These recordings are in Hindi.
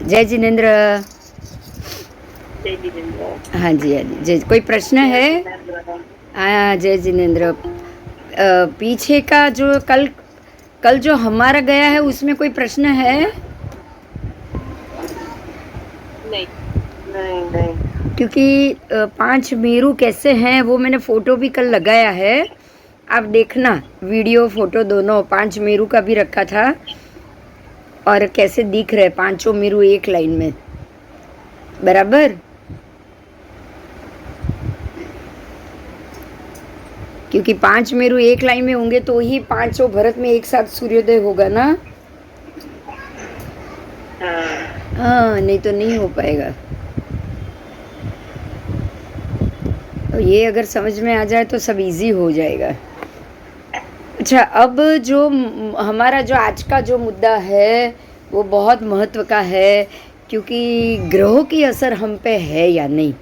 जय जिनेन्द्र। जय जिनेन्द्र। हाँ जी, हाँ जी। जय, कोई प्रश्न है? हाँ, जय जिनेन्द्र। पीछे का जो कल कल जो हमारा गया है उसमें कोई प्रश्न है? नहीं नहीं नहीं। क्योंकि 5 मेरू कैसे हैं वो मैंने फोटो भी कल लगाया है, आप देखना, वीडियो फोटो दोनों। 5 मेरू का भी रखा था और कैसे दिख रहे 5 मेरू एक लाइन में, बराबर? क्योंकि 5 मेरू एक लाइन में होंगे तो ही 5 भरत में एक साथ सूर्योदय होगा ना। हाँ, नहीं तो नहीं हो पाएगा। तो ये अगर समझ में आ जाए तो सब इजी हो जाएगा। अच्छा, अब जो हमारा जो आज का जो मुद्दा है वो बहुत महत्व का है, क्योंकि ग्रहों की असर हम पे है या नहीं।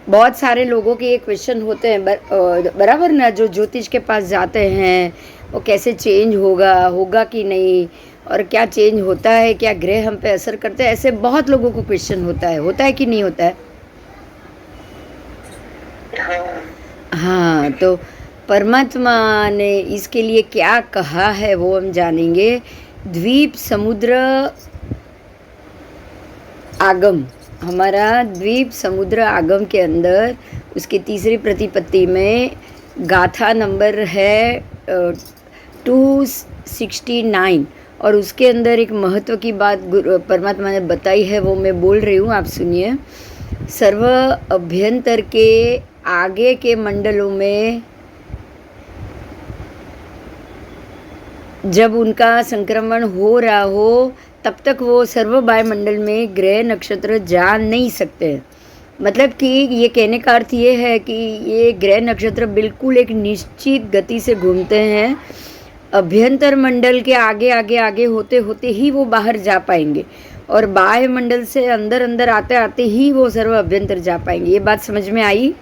बहुत सारे लोगों के ये क्वेश्चन होते हैं, बराबर ना, जो ज्योतिष के पास जाते हैं वो कैसे चेंज होगा कि नहीं, और क्या चेंज होता है, क्या ग्रह हम पे असर करते हैं, ऐसे बहुत लोगों को क्वेश्चन होता है कि नहीं होता है? हाँ, तो परमात्मा ने इसके लिए क्या कहा है वो हम जानेंगे। द्वीप समुद्र आगम, हमारा द्वीप समुद्र आगम के अंदर उसकी तीसरी प्रतिपत्ति में गाथा नंबर है 269, और उसके अंदर एक महत्व की बात परमात्मा ने बताई है, वो मैं बोल रही हूँ, आप सुनिए। सर्व अभ्यंतर के आगे के मंडलों में जब उनका संक्रमण हो रहा हो तब तक वो सर्व वायुमंडल में ग्रह नक्षत्र जा नहीं सकते। मतलब कि ये कहने का अर्थ ये है कि ये ग्रह नक्षत्र बिल्कुल एक निश्चित गति से घूमते हैं। अभ्यंतर मंडल के आगे आगे आगे होते होते ही वो बाहर जा पाएंगे, और बाह्य मंडल से अंदर अंदर आते आते ही वो सर्व अभ्यंतर जा पाएंगे। ये बात समझ में आई?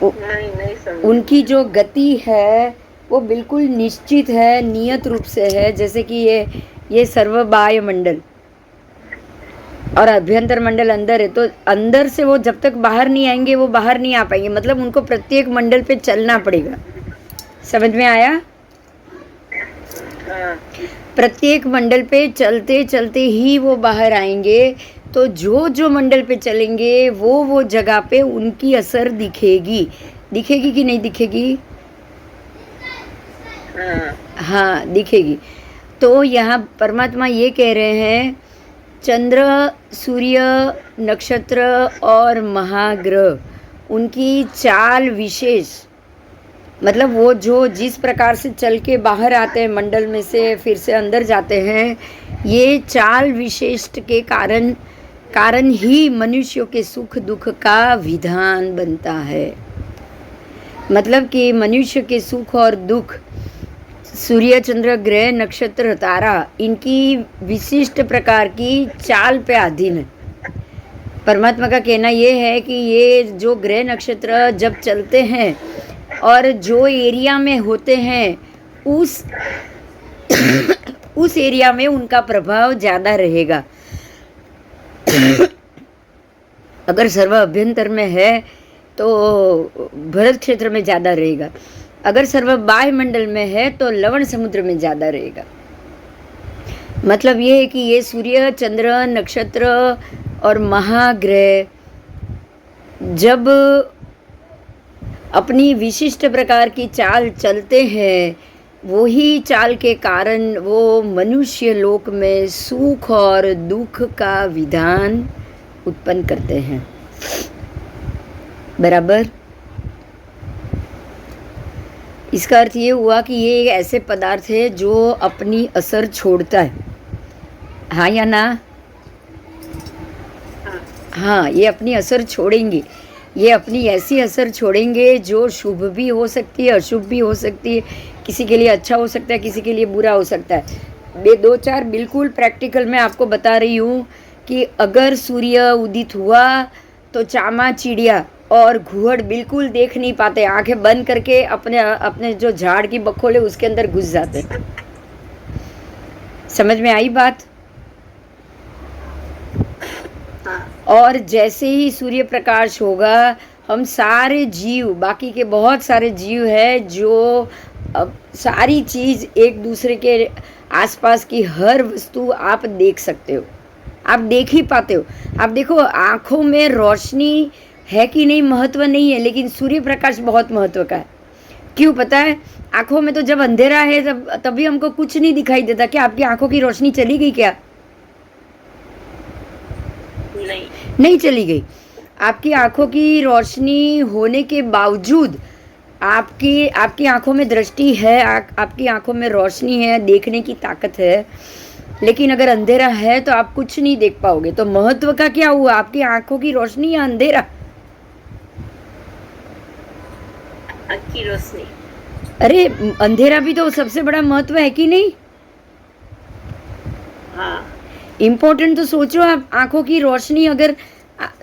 नहीं उनकी जो गति है वो बिल्कुल निश्चित है, नियत रूप से है। जैसे कि ये सर्व बाह्य मंडल और अभ्यंतर मंडल अंदर है, तो अंदर से वो जब तक बाहर नहीं आएंगे वो बाहर नहीं आ पाएंगे। मतलब उनको प्रत्येक मंडल पे चलना पड़ेगा। समझ में आया? प्रत्येक मंडल पे चलते चलते ही वो बाहर आएंगे। तो जो जो मंडल पे चलेंगे वो जगह पे उनकी असर दिखेगी कि नहीं दिखेगी? हाँ, दिखेगी। तो यहाँ परमात्मा ये कह रहे हैं, चंद्र, सूर्य, नक्षत्र और महाग्रह उनकी चाल विशेष, मतलब वो जो जिस प्रकार से चल के बाहर आते हैं मंडल में से, फिर से अंदर जाते हैं, ये चाल विशिष्ट के कारण ही मनुष्यों के सुख दुख का विधान बनता है। मतलब कि मनुष्य के सुख और दुख सूर्य, चंद्र, ग्रह, नक्षत्र, तारा, इनकी विशिष्ट प्रकार की चाल पे अधीन है। परमात्मा का कहना ये है कि ये जो ग्रह नक्षत्र जब चलते हैं और जो एरिया में होते हैं उस एरिया में उनका प्रभाव ज़्यादा रहेगा। अगर सर्व अभ्यंतर में है तो भरत क्षेत्र में ज़्यादा रहेगा, अगर सर्व बाह्य मंडल में है तो लवण समुद्र में ज़्यादा रहेगा। मतलब ये है कि ये सूर्य, चंद्र, नक्षत्र और महाग्रह जब अपनी विशिष्ट प्रकार की चाल चलते हैं, वही चाल के कारण वो मनुष्य लोक में सुख और दुख का विधान उत्पन्न करते हैं। बराबर? इसका अर्थ ये हुआ कि ये एक ऐसे पदार्थ है जो अपनी असर छोड़ता है। हाँ या ना? हाँ, ये अपनी असर छोड़ेंगे। ये अपनी ऐसी असर छोड़ेंगे जो शुभ भी हो सकती है, अशुभ भी हो सकती है। किसी के लिए अच्छा हो सकता है, किसी के लिए बुरा हो सकता है। 2-4 बिल्कुल प्रैक्टिकल मैं आपको बता रही हूँ कि अगर सूर्य उदित हुआ तो चामा, चिड़िया और घुवड़ बिल्कुल देख नहीं पाते, आंखें बंद करके अपने जो झाड़ की बखोले उसके अंदर घुस जाते। समझ में आई बात? हाँ, और जैसे ही सूर्य प्रकाश होगा, हम सारे जीव, बाकी के बहुत सारे जीव हैं जो सारी चीज़ एक दूसरे के आसपास की हर वस्तु आप देख सकते हो, आप देख ही पाते हो। आप देखो, आँखों में रोशनी है कि नहीं महत्व नहीं है, लेकिन सूर्य प्रकाश बहुत महत्व का है। क्यों पता है? आँखों में तो जब अंधेरा है तभी हमको कुछ नहीं दिखाई देता। क्या आपकी आँखों की रोशनी चली गई क्या? नहीं, नहीं चली गई। आपकी आँखों की रोशनी होने के बावजूद आपकी आपकी आँखों में दृष्टि है, आपकी आँखों में रोशनी है, देखने की ताकत है, लेकिन अगर अंधेरा है तो आप कुछ नहीं देख पाओगे। तो महत्व का क्या हुआ? आपकी आँखों की रोशनी या अंधेरा? की रोशनी। अरे अंधेरा भी तो सबसे बड़ा महत्व है कि नहीं? हाँ, इम्पोर्टेंट तो सोचो आप। आँखों की रोशनी अगर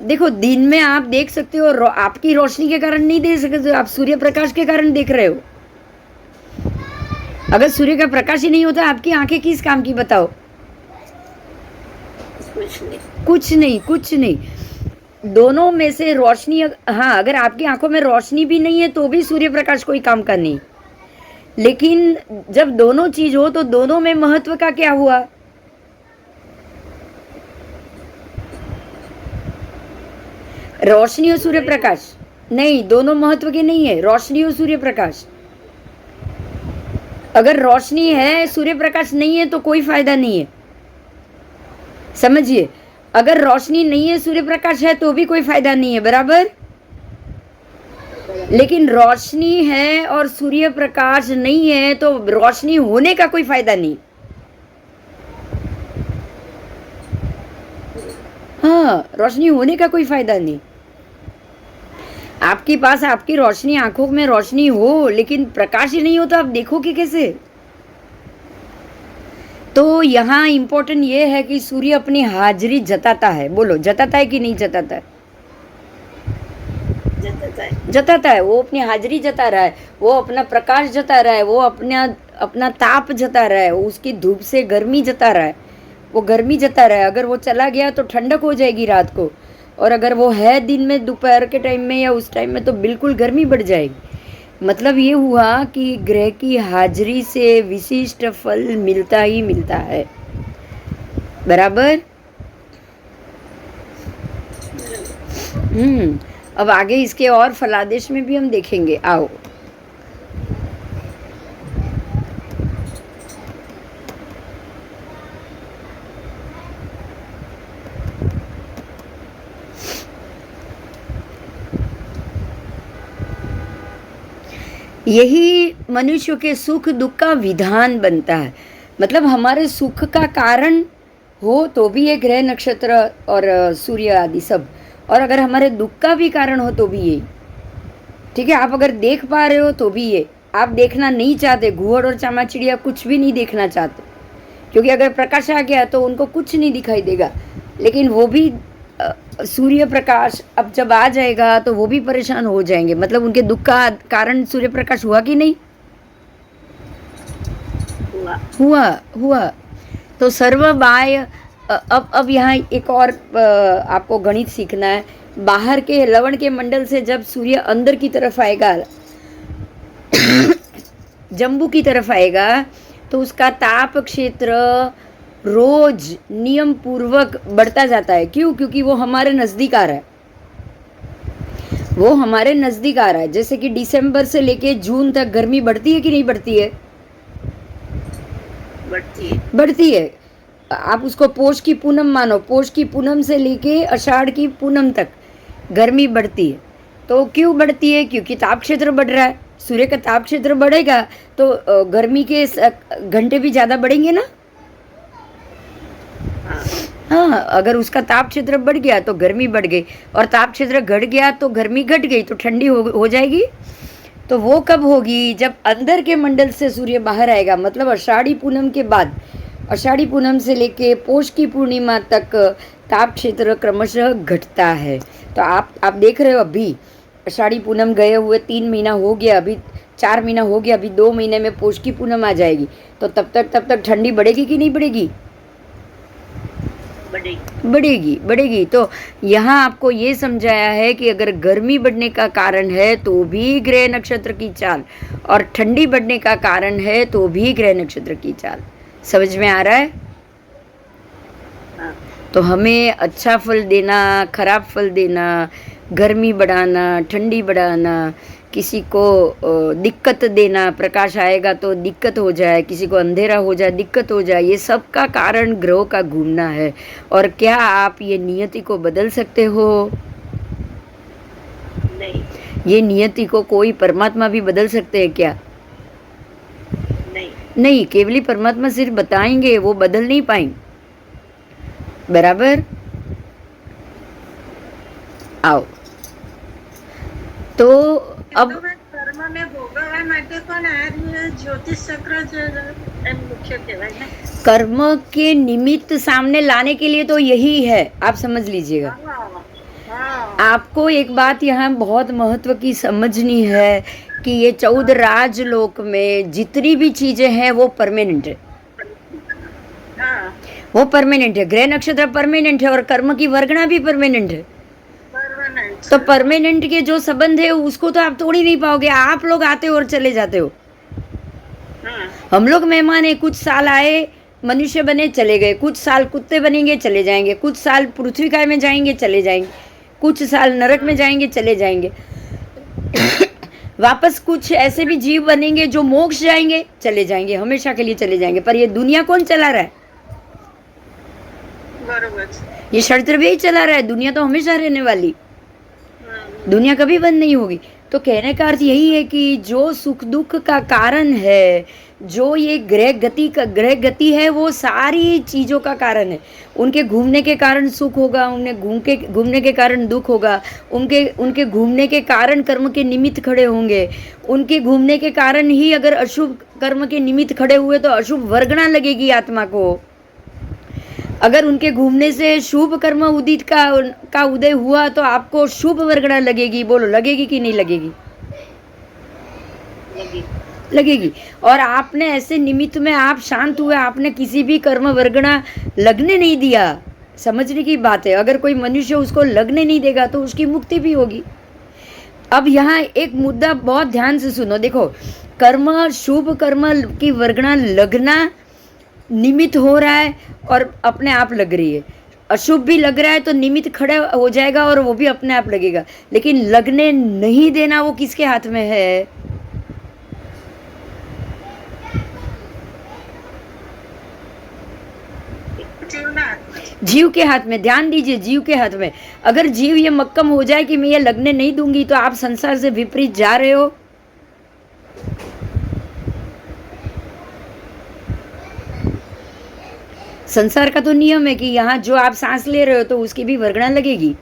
देखो, दिन में आप देख सकते हो, आपकी रोशनी के कारण नहीं देख सकते, आप सूर्य प्रकाश के कारण देख रहे हो। अगर सूर्य का प्रकाश ही नहीं होता, आपकी आंखें किस काम की बताओ? कुछ नहीं। कुछ नहीं, कुछ नहीं। दोनों में से रोशनी, हाँ, अगर आपकी आंखों में रोशनी भी नहीं है तो भी सूर्य प्रकाश कोई काम का नहीं। लेकिन जब दोनों चीज हो तो दोनों में महत्व का क्या हुआ? रोशनी और सूर्य प्रकाश नहीं, दोनों महत्व के नहीं है। रोशनी और सूर्य प्रकाश, अगर रोशनी है सूर्य प्रकाश नहीं है तो कोई फायदा नहीं है। समझिए, अगर रोशनी नहीं है सूर्य प्रकाश है तो भी कोई फायदा नहीं है, बराबर? लेकिन रोशनी है और सूर्य प्रकाश नहीं है तो रोशनी होने का कोई फायदा नहीं। हाँ, रोशनी होने का कोई फायदा नहीं। आपके पास आपकी रोशनी, आंखों में रोशनी हो, लेकिन प्रकाश ही नहीं हो तो आप देखोगे कैसे? तो यहाँ इम्पोर्टेंट ये है कि सूर्य अपनी हाजिरी जताता है। बोलो, जताता है कि नहीं जताता है? जताता है। वो अपनी हाजिरी जता रहा है, वो अपना प्रकाश जता रहा है, वो अपना ताप जता रहा है, वो उसकी धूप से गर्मी जता रहा है, वो गर्मी जता रहा है। अगर वो चला गया तो ठंडक हो जाएगी रात को, और अगर वो है दिन में, दोपहर के टाइम में या उस टाइम में, तो बिल्कुल गर्मी बढ़ जाएगी। मतलब ये हुआ कि ग्रह की हाजिरी से विशिष्ट फल मिलता ही मिलता है, बराबर? अब आगे इसके और फलादेश में भी हम देखेंगे। आओ, यही मनुष्य के सुख दुख का विधान बनता है। मतलब हमारे सुख का कारण हो तो भी ये ग्रह नक्षत्र और सूर्य आदि सब, और अगर हमारे दुख का भी कारण हो तो भी यही। ठीक है, आप अगर देख पा रहे हो तो भी ये, आप देखना नहीं चाहते, घुवड़ और चामाचिड़िया कुछ भी नहीं देखना चाहते, क्योंकि अगर प्रकाश आ गया तो उनको कुछ नहीं दिखाई देगा। लेकिन वो भी सूर्य प्रकाश अब जब आ जाएगा तो वो भी परेशान हो जाएंगे। मतलब उनके दुख का कारण सूर्य प्रकाश हुआ कि नहीं? हुआ। तो सर्वबाह्य, अब यहाँ एक और आपको गणित सीखना है। बाहर के लवण के मंडल से जब सूर्य अंदर की तरफ आएगा, जम्बू की तरफ आएगा, तो उसका ताप क्षेत्र रोज नियम पूर्वक बढ़ता जाता है। क्यों? क्योंकि वो हमारे नजदीक आ रहा है, वो हमारे नजदीक आ रहा है। जैसे कि दिसंबर से लेके जून तक गर्मी बढ़ती है कि नहीं बढ़ती है? बढ़ती है। आप उसको पोष की पूनम मानो, पोष की पूनम से लेके आषाढ़ की पूनम तक गर्मी बढ़ती है। तो क्यों बढ़ती है? क्योंकि ताप क्षेत्र बढ़ रहा है। सूर्य का ताप क्षेत्र बढ़ेगा तो गर्मी के घंटे भी ज़्यादा बढ़ेंगे ना। हाँ, अगर उसका ताप क्षेत्र बढ़ गया तो गर्मी बढ़ गई, और ताप क्षेत्र घट गया तो गर्मी घट गई, तो ठंडी हो जाएगी। तो वो कब होगी? जब अंदर के मंडल से सूर्य बाहर आएगा, मतलब आषाढ़ी पूनम के बाद। आषाढ़ी पूनम से लेके पौष की पूर्णिमा तक ताप क्षेत्र क्रमशः घटता है। तो आप देख रहे हो, अभी आषाढ़ी पूनम गए हुए 3 महीना हो गया, अभी 4 महीना हो गया, अभी 2 महीने में पोष की पूनम आ जाएगी, तो तब तक ठंडी बढ़ेगी कि नहीं बढ़ेगी? बढ़ेगी, बढ़ेगी। तो यहाँ आपको ये समझाया है कि अगर गर्मी बढ़ने का कारण है तो भी ग्रह नक्षत्र की चाल, और ठंडी बढ़ने का कारण है तो भी ग्रह नक्षत्र की चाल। समझ में आ रहा है? तो हमें अच्छा फल देना, खराब फल देना, गर्मी बढ़ाना, ठंडी बढ़ाना, किसी को दिक्कत देना, प्रकाश आएगा तो दिक्कत हो जाए, किसी को अंधेरा हो जाए, दिक्कत हो जाए, ये सब का कारण ग्रहों का घूमना है। और क्या आप ये नियति को बदल सकते हो? नहीं। ये नियति को कोई परमात्मा भी बदल सकते हैं क्या? नहीं। नहीं, केवली परमात्मा सिर्फ बताएंगे, वो बदल नहीं पाएंगे। बराबर? आओ तो अब કર્મને ભોગવવા માટે પણ આ જ્યોતિષ ચક્ર જ એમ મુખ્ય કહેવાય ને। कर्म के निमित्त सामने लाने के लिए तो यही है, आप समझ लीजिएगा। आपको एक बात यहाँ बहुत महत्व की समझनी है कि ये 14 राजलोक में जितनी भी चीजें हैं वो परमानेंट है, वो परमानेंट है। ग्रह नक्षत्र परमानेंट है और कर्म की वर्गणा भी परमानेंट है। तो परमानेंट के जो संबंध है उसको तो आप तोड़ ही नहीं पाओगे। आप लोग आते हो और चले जाते हो, हम लोग मेहमान है, कुछ साल आए, मनुष्य बने, चले गए, कुछ साल कुत्ते बनेंगे, चले जाएंगे, कुछ साल पृथ्वी काय में जाएंगे, चले जाएंगे, कुछ साल नरक में जाएंगे, चले जाएंगे, वापस कुछ ऐसे भी जीव बनेंगे जो मोक्ष जाएंगे, चले जाएंगे, हमेशा के लिए चले जाएंगे। पर ये दुनिया कौन चला रहा है? ये शस्त्र भी चला रहा है। दुनिया तो हमेशा रहने वाली, दुनिया कभी बंद नहीं होगी। तो कहने का अर्थ यही है कि जो सुख दुख का कारण है, जो ये ग्रह गति है, वो सारी चीज़ों का कारण है। उनके घूमने के कारण सुख होगा, उन्हें घूमने के कारण दुख होगा, उनके घूमने के कारण कर्म के निमित्त खड़े होंगे, उनके घूमने के कारण ही अगर अशुभ कर्म के निमित्त खड़े हुए तो अशुभ वर्गणा लगेगी आत्मा को। अगर उनके घूमने से शुभ कर्म उदित का उदय हुआ तो आपको शुभ वर्गणा लगेगी। बोलो, लगेगी कि नहीं लगेगी? लगेगी। और आपने ऐसे निमित्त में आप शांत हुए, आपने किसी भी कर्म वर्गणा लगने नहीं दिया। समझने की बात है, अगर कोई मनुष्य उसको लगने नहीं देगा तो उसकी मुक्ति भी होगी। अब यहाँ एक मुद्दा बहुत ध्यान से सुनो। देखो, कर्म, शुभ कर्म की वर्गणा लगना निमित्त हो रहा है और अपने आप लग रही है। अशुभ भी लग रहा है तो निमित्त खड़े हो जाएगा और वो भी अपने आप लगेगा। लेकिन लगने नहीं देना वो किसके हाथ में है? जीव के हाथ में। ध्यान दीजिए, जीव के हाथ में। अगर जीव ये मक्कम हो जाए कि मैं ये लगने नहीं दूंगी तो आप संसार से विपरीत जा रहे हो। संसार का तो नियम है कि यहाँ जो आप सांस ले रहे हो तो उसकी भी वर्गणा लगेगी,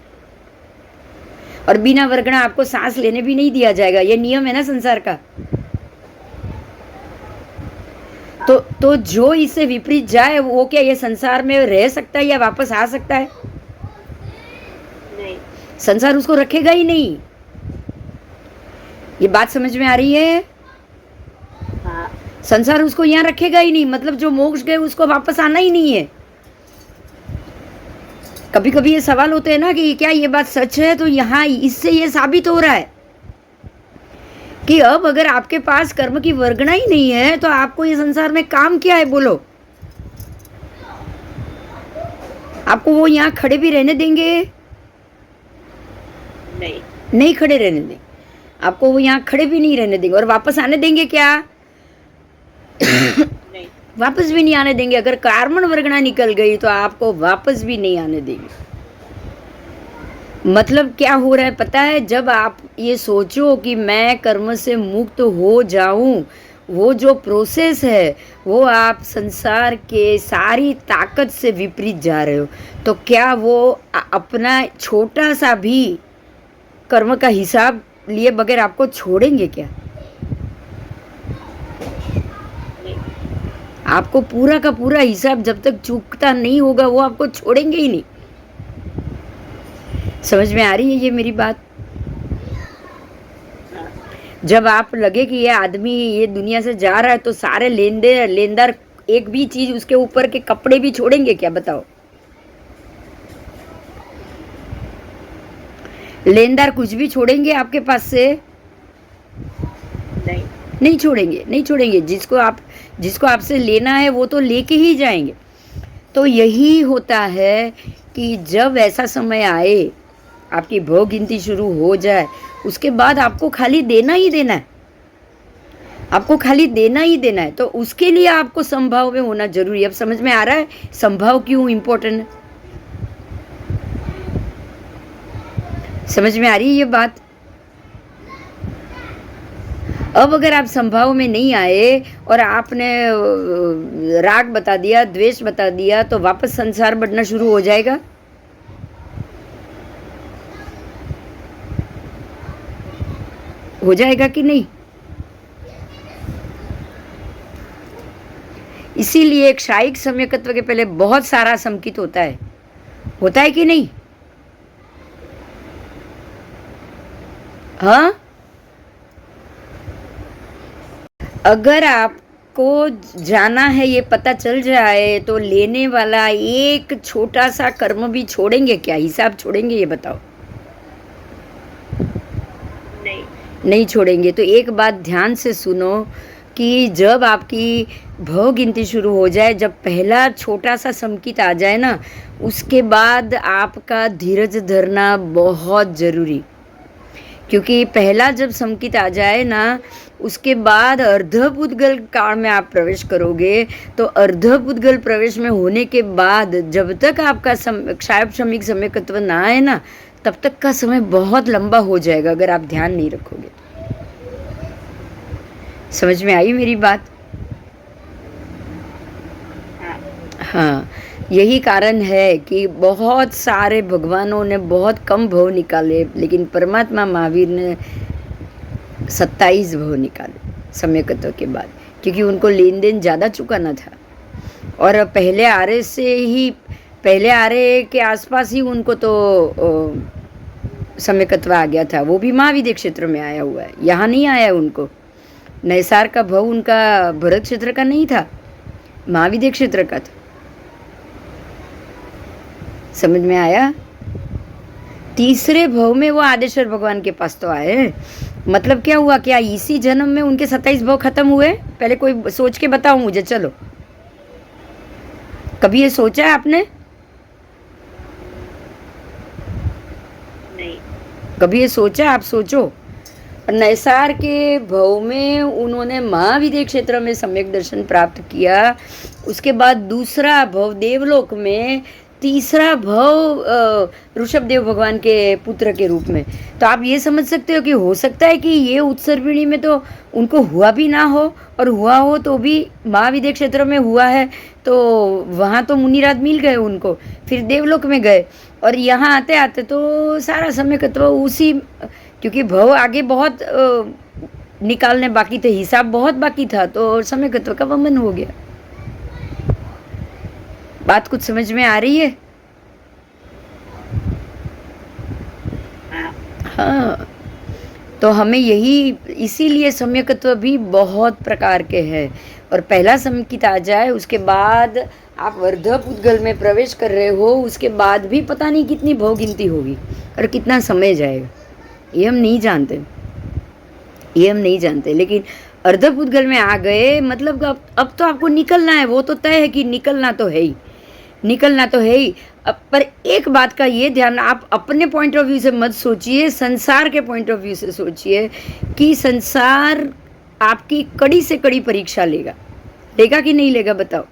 और बिना वर्गणा आपको सांस लेने भी नहीं दिया जाएगा। ये नियम है ना संसार का। तो जो इससे विपरीत जाए वो क्या ये संसार में रह सकता है या वापस आ सकता है? नहीं। संसार उसको रखेगा ही नहीं। ये बात समझ में आ रही है? हाँ। संसार उसको यहाँ रखेगा ही नहीं। मतलब जो मोक्ष गए उसको वापस आना ही नहीं है। कभी कभी ये सवाल होते हैं ना कि क्या ये बात सच है? तो यहाँ इससे ये साबित हो रहा है कि अब अगर आपके पास कर्म की वर्गणा ही नहीं है तो आपको ये संसार में काम क्या है? बोलो, आपको वो यहाँ खड़े भी रहने देंगे? नहीं खड़े रहने देंगे। आपको वो यहाँ खड़े भी नहीं रहने देंगे। और वापस आने देंगे क्या? नहीं। वापस भी नहीं आने देंगे। अगर कार्मण वर्गणा निकल गई तो आपको वापस भी नहीं आने देंगे। मतलब क्या हो रहा है पता है? जब आप ये सोचो कि मैं कर्म से मुक्त हो जाऊं, वो जो प्रोसेस है वो आप संसार के सारी ताकत से विपरीत जा रहे हो। तो क्या वो अपना छोटा सा भी कर्म का हिसाब लिए बगैर आपको छोड़ेंगे क्या? आपको पूरा का पूरा हिसाब जब तक चूकता नहीं होगा वो आपको छोड़ेंगे ही नहीं। समझ में आ रही है ये मेरी बात? जब आप लगे कि ये आदमी ये दुनिया से जा रहा है तो सारे लेनदार एक भी चीज उसके ऊपर के कपड़े भी छोड़ेंगे क्या, बताओ? लेनदार कुछ भी छोड़ेंगे आपके पास से? नहीं। नहीं छोड़ेंगे, नहीं छोड़ेंगे। जिसको आपसे लेना है वो तो लेके ही जाएंगे। तो यही होता है कि जब ऐसा समय आए, आपकी भोग गिनती शुरू हो जाए, उसके बाद आपको खाली देना ही देना है, आपको खाली देना ही देना है। तो उसके लिए आपको संभाव में होना जरूरी है। अब समझ में आ रहा है संभाव क्यों इम्पोर्टेंट है? समझ में आ रही है ये बात? अब अगर आप संभाव में नहीं आए और आपने राग बता दिया, द्वेष बता दिया, तो वापस संसार बढ़ना शुरू हो जाएगा। हो जाएगा कि नहीं? इसीलिए एक शायिक सम्यकत्व के पहले बहुत सारा संकित होता है कि नहीं? हाँ, अगर आपको जाना है ये पता चल जाए तो लेने वाला एक छोटा सा कर्म भी छोड़ेंगे क्या? हिसाब छोड़ेंगे? ये बताओ। नहीं। नहीं छोड़ेंगे। तो एक बात ध्यान से सुनो कि जब आपकी भव गिनती शुरू हो जाए, जब पहला छोटा सा संकेत आ जाए ना, उसके बाद आपका धीरज धरना बहुत जरूरी। क्योंकि पहला जब संकेत आ जाए ना, उसके बाद अर्धपुद्गल काल में आप प्रवेश करोगे। तो अर्धपुद्गल प्रवेश में होने के बाद जब तक आपका क्षायब शमिक सम्यकत्व ना आए ना, तब तक का समय बहुत लंबा हो जाएगा अगर आप ध्यान नहीं रखोगे। समझ में आई मेरी बात? हाँ, यही कारण है कि बहुत सारे भगवानों ने बहुत कम भव निकाले, लेकिन परमात्मा महावीर ने 27 भव निकाले सम्यकत्व के बाद, क्योंकि उनको लेन देन ज़्यादा चुकाना था। और पहले आरे के आसपास ही उनको तो सम्यकत्व आ गया था। वो भी महाविद्य क्षेत्र में आया हुआ है, यहाँ नहीं आया उनको। नैसार का भव उनका भरत क्षेत्र का नहीं था, महाविद्य क्षेत्र का था। समझ में आया? तीसरे भव में वो आदेश्वर भगवान के पास तो आए। मतलब क्या हुआ? क्या इसी जन्म में उनके 27 भव खत्म हुए? पहले कोई सोच के बताओ मुझे, चलो। कभी ये सोचा है आपने? नहीं। कभी ये सोचा? आप सोचो। नैसार के भव में उन्होंने महाविद्य क्षेत्र में सम्यक दर्शन प्राप्त किया। उसके बाद दूसरा भव देवलोक में, तीसरा भव ऋषभदेव भगवान के पुत्र के रूप में। तो आप ये समझ सकते हो कि हो सकता है कि ये उत्सर्पिणी में तो उनको हुआ भी ना हो, और हुआ हो तो भी महाविद्य क्षेत्र में हुआ है। तो वहाँ तो मुनिराज मिल गए उनको, फिर देवलोक में गए, और यहाँ आते आते तो सारा सम्यकत्व उसी, क्योंकि भव आगे बहुत निकालने बाकी थे, हिसाब बहुत बाकी था, तो सम्यकत्व का वमन हो गया। बात कुछ समझ में आ रही है? हाँ, तो हमें यही, इसीलिए सम्यकत्व भी बहुत प्रकार के हैं। और पहला संकित आ जाए, उसके बाद आप वर्धपुद्गल में प्रवेश कर रहे हो, उसके बाद भी पता नहीं कितनी भव गिनती होगी और कितना समय जाएगा, ये हम नहीं जानते। लेकिन अर्धपुद्गल में आ गए मतलब अब तो आपको निकलना है, वो तो तय है कि निकलना तो है ही। पर एक बात का ये ध्यान, आप अपने पॉइंट ऑफ व्यू से मत सोचिए, संसार के पॉइंट ऑफ व्यू से सोचिए कि संसार आपकी कड़ी से कड़ी परीक्षा लेगा कि नहीं लेगा? बताओ।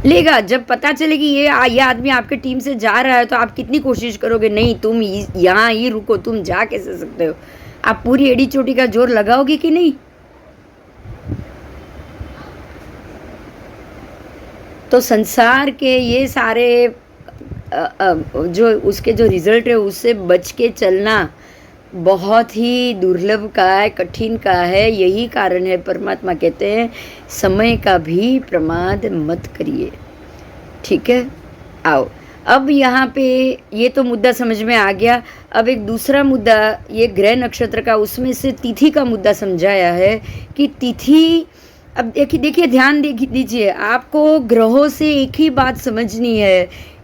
लेगा। जब पता चले कि ये आदमी आपके टीम से जा रहा है, तो आप कितनी कोशिश करोगे? नहीं, तुम यहाँ ही रुको, तुम जा कैसे सकते हो? आप पूरी एड़ी चोटी का जोर लगाओगे कि नहीं? तो संसार के ये सारे जो उसके जो रिजल्ट है, उससे बच के चलना बहुत ही दुर्लभ का है, कठिन का है। यही कारण है परमात्मा कहते हैं समय का भी प्रमाद मत करिए। ठीक है, आओ अब यहाँ पे ये तो मुद्दा समझ में आ गया। अब एक दूसरा मुद्दा ये ग्रह नक्षत्र का, उसमें से तिथि का मुद्दा समझाया है कि तिथि, अब देखिए देखिए ध्यान दीजिए, आपको ग्रहों से एक ही बात समझनी है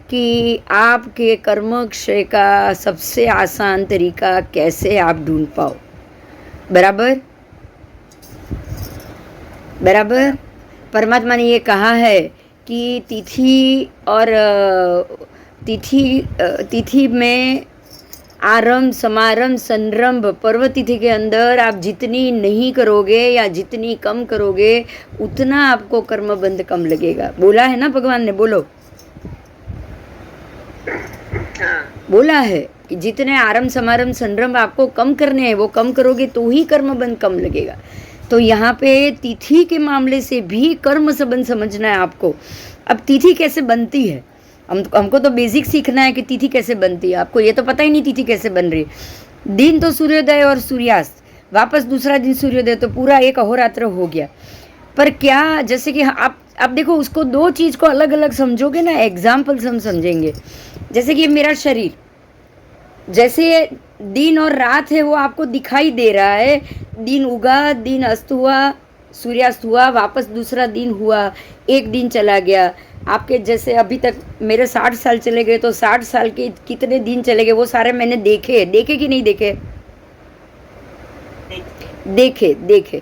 कि आपके कर्म क्षय का सबसे आसान तरीका कैसे आप ढूंढ पाओ। बराबर बराबर। परमात्मा ने ये कहा है कि तिथि में आरंभ समारंभ संरंभ पर्व तिथि के अंदर आप जितनी नहीं करोगे या जितनी कम करोगे उतना आपको कर्मबंध कम लगेगा। बोला है ना भगवान ने, बोलो। हाँ, बोला है कि जितने आरंभ समारंभ संरंभ आपको कम करने हैं वो कम करोगे तो ही कर्मबंध कम लगेगा। तो यहाँ पे तिथि के मामले से भी कर्म संबंध समझना है आपको। अब तिथि कैसे बनती है, हमको तो बेसिक सीखना है कि तिथि कैसे बनती है। आपको ये तो पता ही नहीं तिथि कैसे बन रही है। दिन तो सूर्योदय और सूर्यास्त, वापस दूसरा दिन सूर्योदय, तो पूरा एक अहोरात्र हो गया। पर क्या, जैसे कि आप देखो उसको, दो चीज़ को अलग अलग समझोगे ना, एग्जाम्पल हम समझेंगे। जैसे कि मेरा शरीर, जैसे दिन और रात है वो आपको दिखाई दे रहा है। दिन उगा, दिन अस्त हुआ, सूर्यास्त हुआ, वापस दूसरा दिन हुआ, एक दिन चला गया। आपके जैसे अभी तक मेरे 60 साल चले गए, तो 60 साल के कितने दिन चले गए वो सारे मैंने देखे कि नहीं देखे? देखे।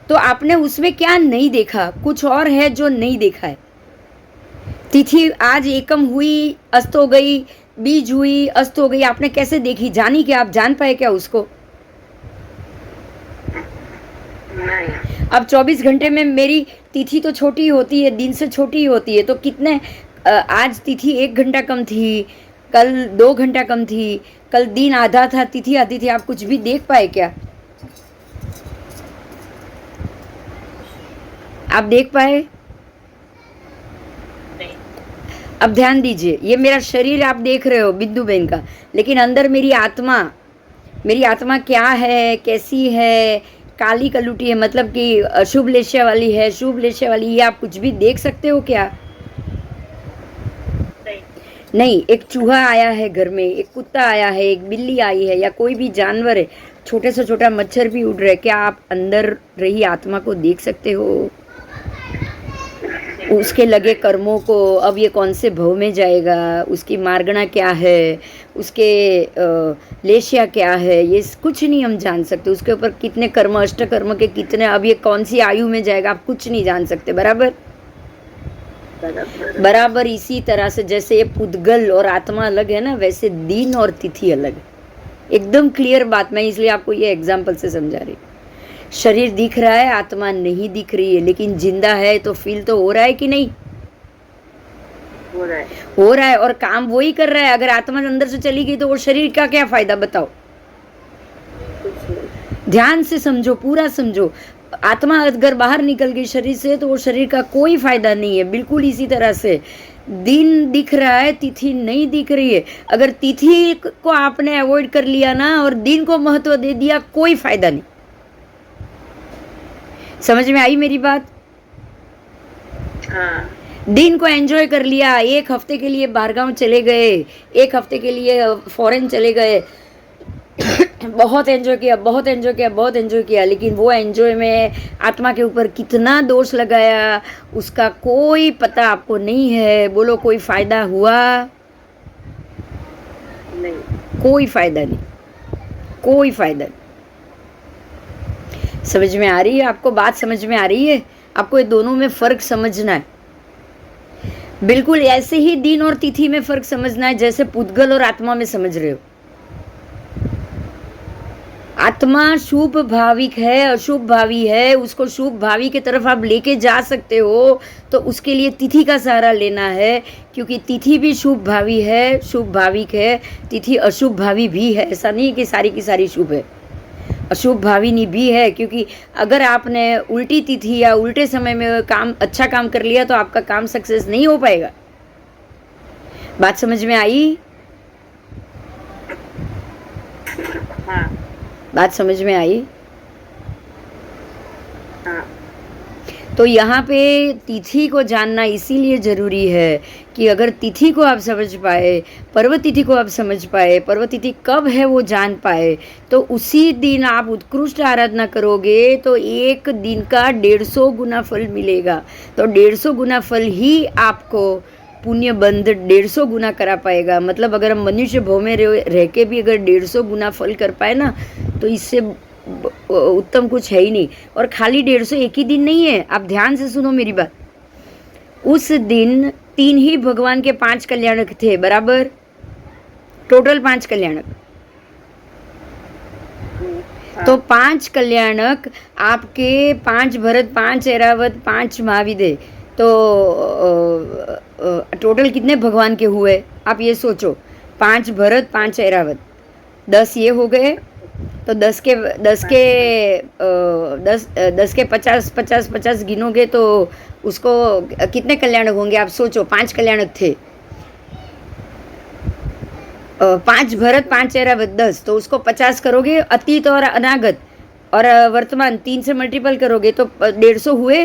तो आपने उसमें क्या नहीं देखा? कुछ और है जो नहीं देखा है। तिथि आज एकम हुई, अस्त हो गई, बीज हुई, अस्त हो गई, आपने कैसे देखी? जानी क्या? आप जान पाए क्या उसको? नहीं। अब 24 घंटे में मेरी तिथि तो छोटी होती है, दिन से छोटी होती है, तो कितने, आज तिथि 1 घंटा कम थी, कल 2 घंटा कम थी, कल दिन आधा था, तिथि आधी थी। आप कुछ भी देख पाए क्या? आप देख पाए? अब ध्यान दीजिए, ये मेरा शरीर आप देख रहे हो बिंदु बेन का, लेकिन अंदर मेरी आत्मा क्या है, कैसी है, काली कलूटी है, मतलब कि अशुभ लेशा वाली है, शुभ लेशा वाली, ये आप कुछ भी देख सकते हो क्या? नहीं। एक चूहा आया है घर में, एक कुत्ता आया है, एक बिल्ली आई है, या कोई भी जानवर है, छोटे से छोटा मच्छर भी उड़ रहा है, क्या आप अंदर रही आत्मा को देख सकते हो? उसके लगे कर्मों को, अब ये कौन से भव में जाएगा, उसकी मार्गणा क्या है, उसके लेशिया क्या है, ये कुछ नहीं हम जान सकते। उसके ऊपर कितने कर्म, अष्टकर्म के कितने, अब ये कौन सी आयु में जाएगा, आप कुछ नहीं जान सकते। बराबर। इसी तरह से जैसे ये पुद्गल और आत्मा अलग है ना, वैसे दिन और तिथि अलग है। एकदम क्लियर बात, मैं इसलिए आपको ये एग्जाम्पल से समझा रही। शरीर दिख रहा है, आत्मा नहीं दिख रही है, लेकिन जिंदा है तो फील तो हो रहा है कि नहीं? हो रहा है, और काम वही कर रहा है। अगर आत्मा अंदर से चली गई तो वो शरीर का क्या फायदा, बताओ? ध्यान से समझो, पूरा समझो। आत्मा अगर बाहर निकल गई शरीर से तो वो शरीर का कोई फायदा नहीं है। बिल्कुल इसी तरह से दिन दिख रहा है, तिथि नहीं दिख रही है। अगर तिथि को आपने अवॉइड कर लिया ना और दिन को महत्व दे दिया, कोई फायदा नहीं। समझ में आई मेरी बात? हाँ। दिन को एंजॉय कर लिया, एक हफ्ते के लिए बाहरगांव चले गए, एक हफ्ते के लिए फॉरेन चले गए, बहुत एंजॉय किया, लेकिन वो एंजॉय में आत्मा के ऊपर कितना दोष लगाया उसका कोई पता आपको नहीं है। बोलो, कोई फायदा हुआ? नहीं। कोई फायदा नहीं, कोई फायदा नहीं। समझ में आ रही है आपको? बात समझ में आ रही है आपको? ये दोनों में फर्क समझना है। बिल्कुल ऐसे ही दिन और तिथि में फर्क समझना है जैसे पुद्गल और आत्मा में समझ रहे हो। आत्मा शुभ भाविक है, अशुभ भावी है, उसको शुभ भावी की तरफ आप लेके जा सकते हो, तो उसके लिए तिथि का सहारा लेना है, क्योंकि तिथि भी शुभ भावी है, शुभ भाविक है, तिथि अशुभ भावी भी है। ऐसा नहीं कि सारी की सारी शुभ है, अशुभ भाविनी भी है। क्योंकि अगर आपने उल्टी तिथि या उल्टे समय में अच्छा काम कर लिया तो आपका काम सक्सेस नहीं हो पाएगा। बात समझ में आई? हाँ। बात समझ में आई? हाँ। तो यहाँ पे तिथि को जानना इसीलिए ज़रूरी है कि अगर तिथि को आप समझ पाए, पर्व तिथि को आप समझ पाए, पर्व तिथि कब है वो जान पाए, तो उसी दिन आप उत्कृष्ट आराधना करोगे तो एक दिन का 150 गुना फल मिलेगा। तो 150 गुना फल ही आपको पुण्य बंध 150 गुना करा पाएगा। मतलब अगर हम मनुष्य भव में रह के भी अगर 150 गुना फल कर पाए ना, तो इससे उत्तम कुछ है ही नहीं। और खाली 150 एक ही दिन नहीं है, आप ध्यान से सुनो मेरी बात। उस दिन 3 ही भगवान के 5 कल्याणक थे, बराबर? टोटल 5 कल्याणक। तो 5 कल्याणक आपके 5 भरत, 5 ऐरावत, 5 महावीर है, तो टोटल कितने भगवान के हुए आप ये सोचो। 5 भरत, 5 ऐरावत, 10 ये हो गए। तो 10 के 50 गिनोगे तो उसको कितने कल्याणक होंगे आप सोचो। 5 कल्याणक थे, 5 भरत, 5 ऐरावत, 10, तो उसको 50 करोगे, अतीत और अनागत और वर्तमान 3 से मल्टीपल करोगे तो 150 हुए।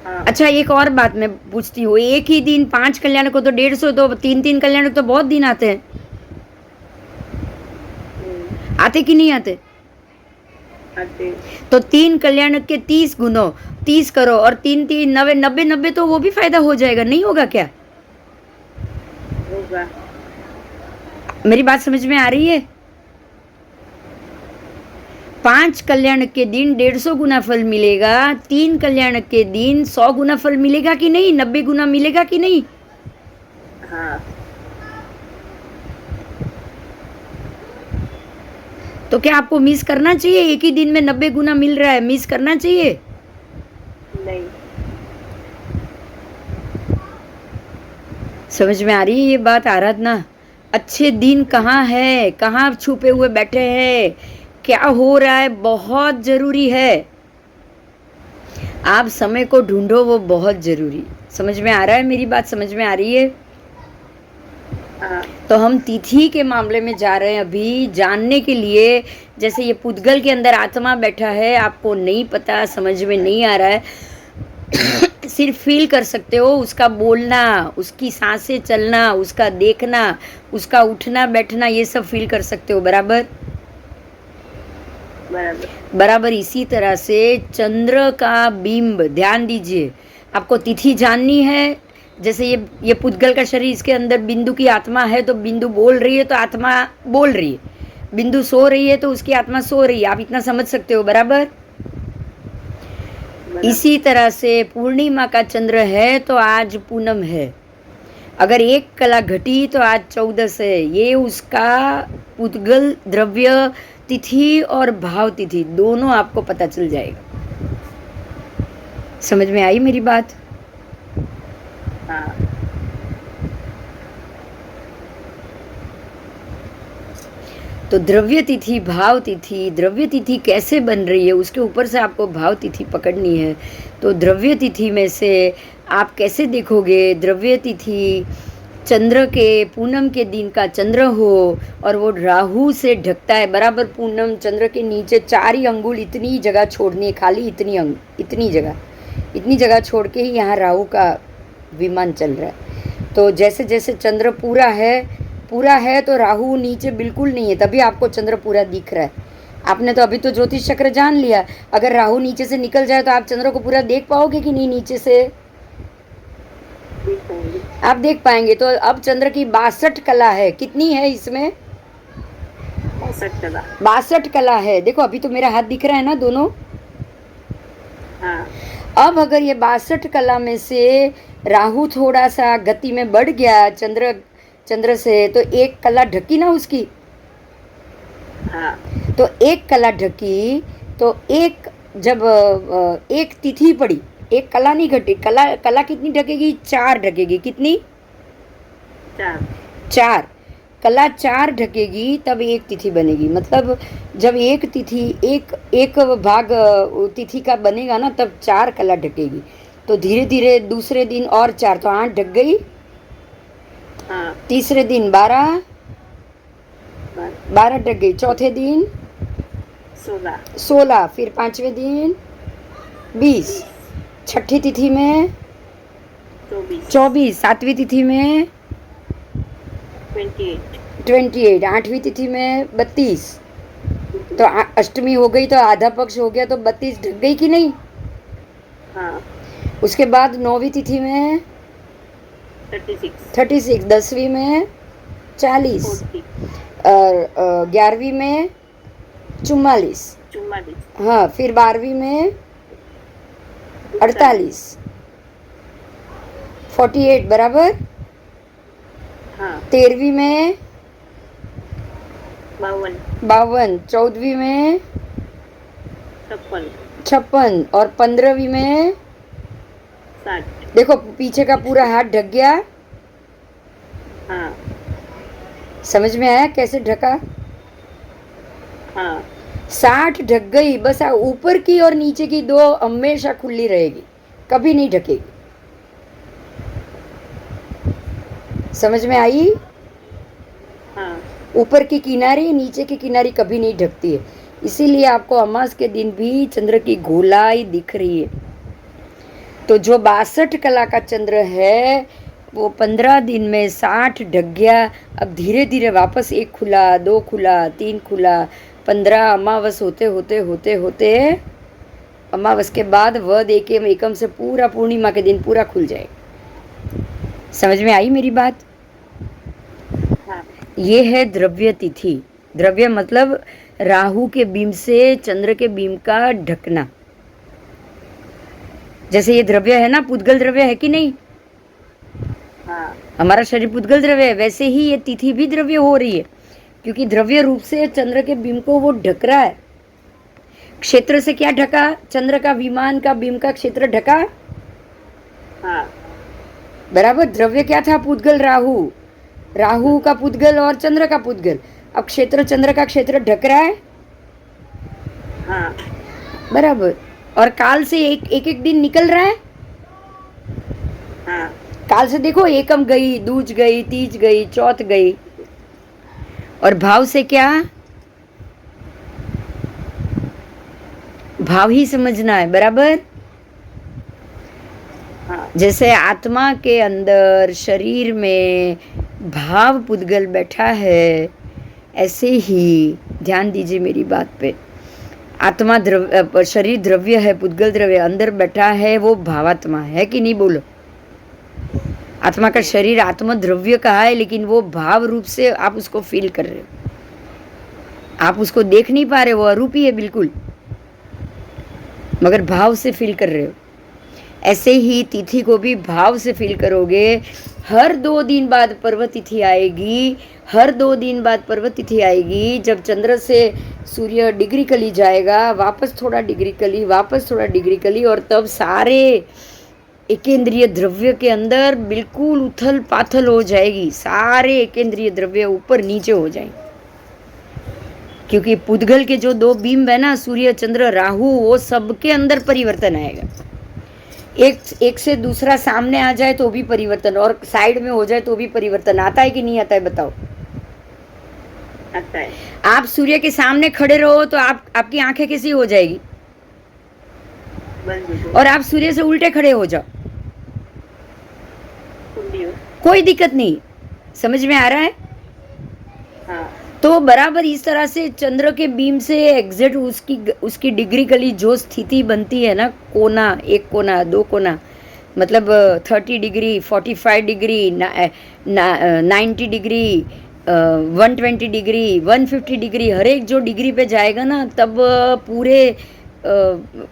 अच्छा, एक और बात मैं पूछती हूँ, एक ही दिन 5 कल्याणक को तो 150, तो 3 कल्याणक तो बहुत दिन आते हैं, आते कि नहीं आते? तो 3 कल्याणक के 30 गुनो 30 करो और 3 3 90 90 90, तो वो भी फायदा हो जाएगा, नहीं होगा क्या? होगा। मेरी बात समझ में आ रही है? 5 कल्याणक के दिन 150 गुना फल मिलेगा, 3 कल्याणक के दिन 100 गुना फल मिलेगा कि नहीं, 90 गुना मिलेगा कि नहीं? हाँ। तो क्या आपको मिस करना चाहिए? एक ही दिन में 90 गुना मिल रहा है, मिस करना चाहिए? नहीं। समझ में आ रही है ये बात आराधना? अच्छे दिन कहाँ है, कहाँ छुपे हुए बैठे हैं, क्या हो रहा है, बहुत जरूरी है। आप समय को ढूंढो, वो बहुत जरूरी। समझ में आ रहा है मेरी बात? समझ में आ रही है? तो हम तिथि के मामले में जा रहे हैं अभी जानने के लिए। जैसे ये पुद्गल के अंदर आत्मा बैठा है, आपको नहीं पता, समझ में नहीं आ रहा है, सिर्फ फील कर सकते हो, उसका बोलना, उसकी सांसें चलना, उसका देखना, उसका उठना बैठना, ये सब फील कर सकते हो, बराबर? बराबर। इसी तरह से चंद्र का बिंब, ध्यान दीजिए, आपको तिथि जाननी है। जैसे ये पुद्गल का शरीर, इसके अंदर बिंदु की आत्मा है, तो बिंदु बोल रही है तो आत्मा बोल रही है, बिंदु सो रही है तो उसकी आत्मा सो रही है, आप इतना समझ सकते हो, बराबर? इसी तरह से पूर्णिमा का चंद्र है तो आज पूनम है, अगर एक कला घटी तो आज 14 है। ये उसका पुद्गल द्रव्य तिथि और भाव तिथि दोनों आपको पता चल जाएगा। समझ में आई मेरी बात? हाँ। तो द्रव्य तिथि, भाव तिथि, द्रव्य तिथि कैसे बन रही है उसके ऊपर से आपको भाव तिथि पकड़नी है। तो द्रव्य तिथि में से आप कैसे देखोगे? द्रव्य तिथि चंद्र के पूनम के दिन का चंद्र हो और वो राहु से ढकता है, बराबर। पूनम चंद्र के नीचे 4 ही अंगुल इतनी जगह छोड़नी है, खाली इतनी जगह छोड़ के ही यहाँ राहु का विमान चल रहा है। तो जैसे जैसे चंद्र पूरा है तो राहु नीचे बिल्कुल नहीं है, तभी आपको चंद्र पूरा दिख रहा है। आपने तो अभी तो ज्योतिष चक्र जान लिया, अगर राहु नीचे से निकल जाए तो आप चंद्र को पूरा देख पाओगे कि नहीं? नीचे से आप देख पाएंगे। तो अब चंद्र की 62 कला है, कितनी है इसमें? 62 कला है। देखो अभी तो मेरा हाथ दिख रहा है ना दोनों। हाँ। अब अगर ये 62 कला में से राहु थोड़ा सा गति में बढ़ गया चंद्र से, तो एक कला ढकी ना उसकी। हाँ। तो एक कला ढकी, तो जब एक तिथि पड़ी, एक कला नहीं घटी, कला कितनी ढकेगी? 4 ढकेगी। कितनी? 4 कला 4 ढकेगी तब एक तिथि बनेगी। मतलब जब एक तिथि एक भाग तिथि का बनेगा ना, तब 4 कला ढकेगी। तो धीरे धीरे दूसरे दिन और 4, तो 8 ढक गई। हाँ। तीसरे दिन 12 ढक गई। चौथे दिन 16, फिर 5वें दिन 20, छठी तिथि में 24, 24, सातवीं तिथि में 28, 28, आठवीं तिथि में 32। तो अष्टमी हो गई तो आधा पक्ष हो गया, तो 32 ढक गई कि नहीं? हाँ, उसके बाद नौवीं तिथि में 36, 36, 10वीं में 40, 40, और 11वीं में 44, 44, हाँ, फिर 12वीं में 48, 48 बराबर। हाँ, 13वीं में 52, 52, 14वीं में 56, 56 और 15वीं में 60, देखो पीछे का पूरा हाथ ढक गया। हाँ, समझ में आया कैसे ढका? हाँ, 60 ढक गई, बस ऊपर की और नीचे की दो हमेशा खुली रहेगी, कभी नहीं ढकेगी। समझ में आई? हाँ, ऊपर की किनारी नीचे की किनारी कभी नहीं ढकती है, इसीलिए आपको अमास के दिन भी चंद्र की गोलाई दिख रही है। तो जो 62 कला का चंद्र है वो 15 दिन में 60 ढक गया। अब धीरे धीरे वापस 1 खुला, 2 खुला, 3 खुला, 15 अमावस होते होते होते होते अमावस के बाद वध एकम एकम से पूरा पूर्णिमा के दिन पूरा खुल जाए। समझ में आई मेरी बात? हाँ, ये है द्रव्य तिथि। द्रव्य मतलब राहु के बीम से चंद्र के बीम का ढकना। जैसे ये द्रव्य है ना, पुद्गल द्रव्य है कि नहीं? हाँ, हमारा शरीर पुद्गल द्रव्य है, वैसे ही ये तिथि भी द्रव्य हो रही है, क्योंकि द्रव्य रूप से चंद्र के बीम को वो ढक रहा है। क्षेत्र से क्या ढका? चंद्र का विमान का बीम का क्षेत्र ढका, हाँ, बराबर। द्रव्य क्या था? पुद्गल राहु, राहु का पुद्गल और चंद्र का पुद्गल। अब क्षेत्र चंद्र का क्षेत्र ढक रहा है, हाँ, बराबर। और काल से एक एक दिन निकल रहा है। हाँ, काल से देखो, एकम गई, दूज गई, तीज गई, चौथ गई। और भाव से क्या? भाव ही समझना है, बराबर। हाँ, जैसे आत्मा के अंदर शरीर में भाव पुद्गल बैठा है, ऐसे ही ध्यान दीजिए मेरी बात पे। आत्मा द्रव्य, शरीर द्रव्य है, पुद्गल द्रव्य अंदर बैठा है, वो भावात्मा है कि नहीं? बोलो। आत्मा का शरीर आत्मा द्रव्य कहा है, लेकिन वो भाव रूप से आप उसको फील कर रहे हो, आप उसको देख नहीं पा रहे, वो अरूपी है बिल्कुल, मगर भाव से फील कर रहे हो। ऐसे ही तिथि को भी भाव से फील करोगे। हर 2 दिन बाद पर्व तिथि आएगी, हर 2 दिन बाद पर्व तिथि आएगी, जब चंद्र से सूर्य डिग्री कली जाएगा, वापस थोड़ा डिग्री कली, वापस थोड़ा डिग्री कली, और तब सारे एकेंद्रीय द्रव्य के अंदर बिल्कुल उथल पाथल हो जाएगी। सारे एकेंद्रीय द्रव्य ऊपर नीचे हो जाएंगे, क्योंकि पुद्गल के जो 2 बिंब है ना, सूर्य चंद्र राहु, वो सबके अंदर परिवर्तन आएगा। एक से दूसरा सामने आ जाए तो भी परिवर्तन, और साइड में हो जाए तो भी परिवर्तन। आता है कि नहीं आता है? बताओ। आता है। आप सूर्य के सामने खड़े रहो तो आपकी आंखें कैसी हो जाएगी? बंद हो गई, और आप सूर्य से उल्टे खड़े हो जाओ, खुली हो, कोई दिक्कत नहीं। समझ में आ रहा है? हाँ, तो बराबर इस तरह से चंद्र के बीम से एग्जैक्ट उसकी डिग्री कली जो स्थिति बनती है ना, कोना, 1 कोना, 2 कोना, मतलब 30 degree, 45 degree, 90 degree, 120 degree, 150 degree, हर एक जो डिग्री पे जाएगा ना, तब पूरे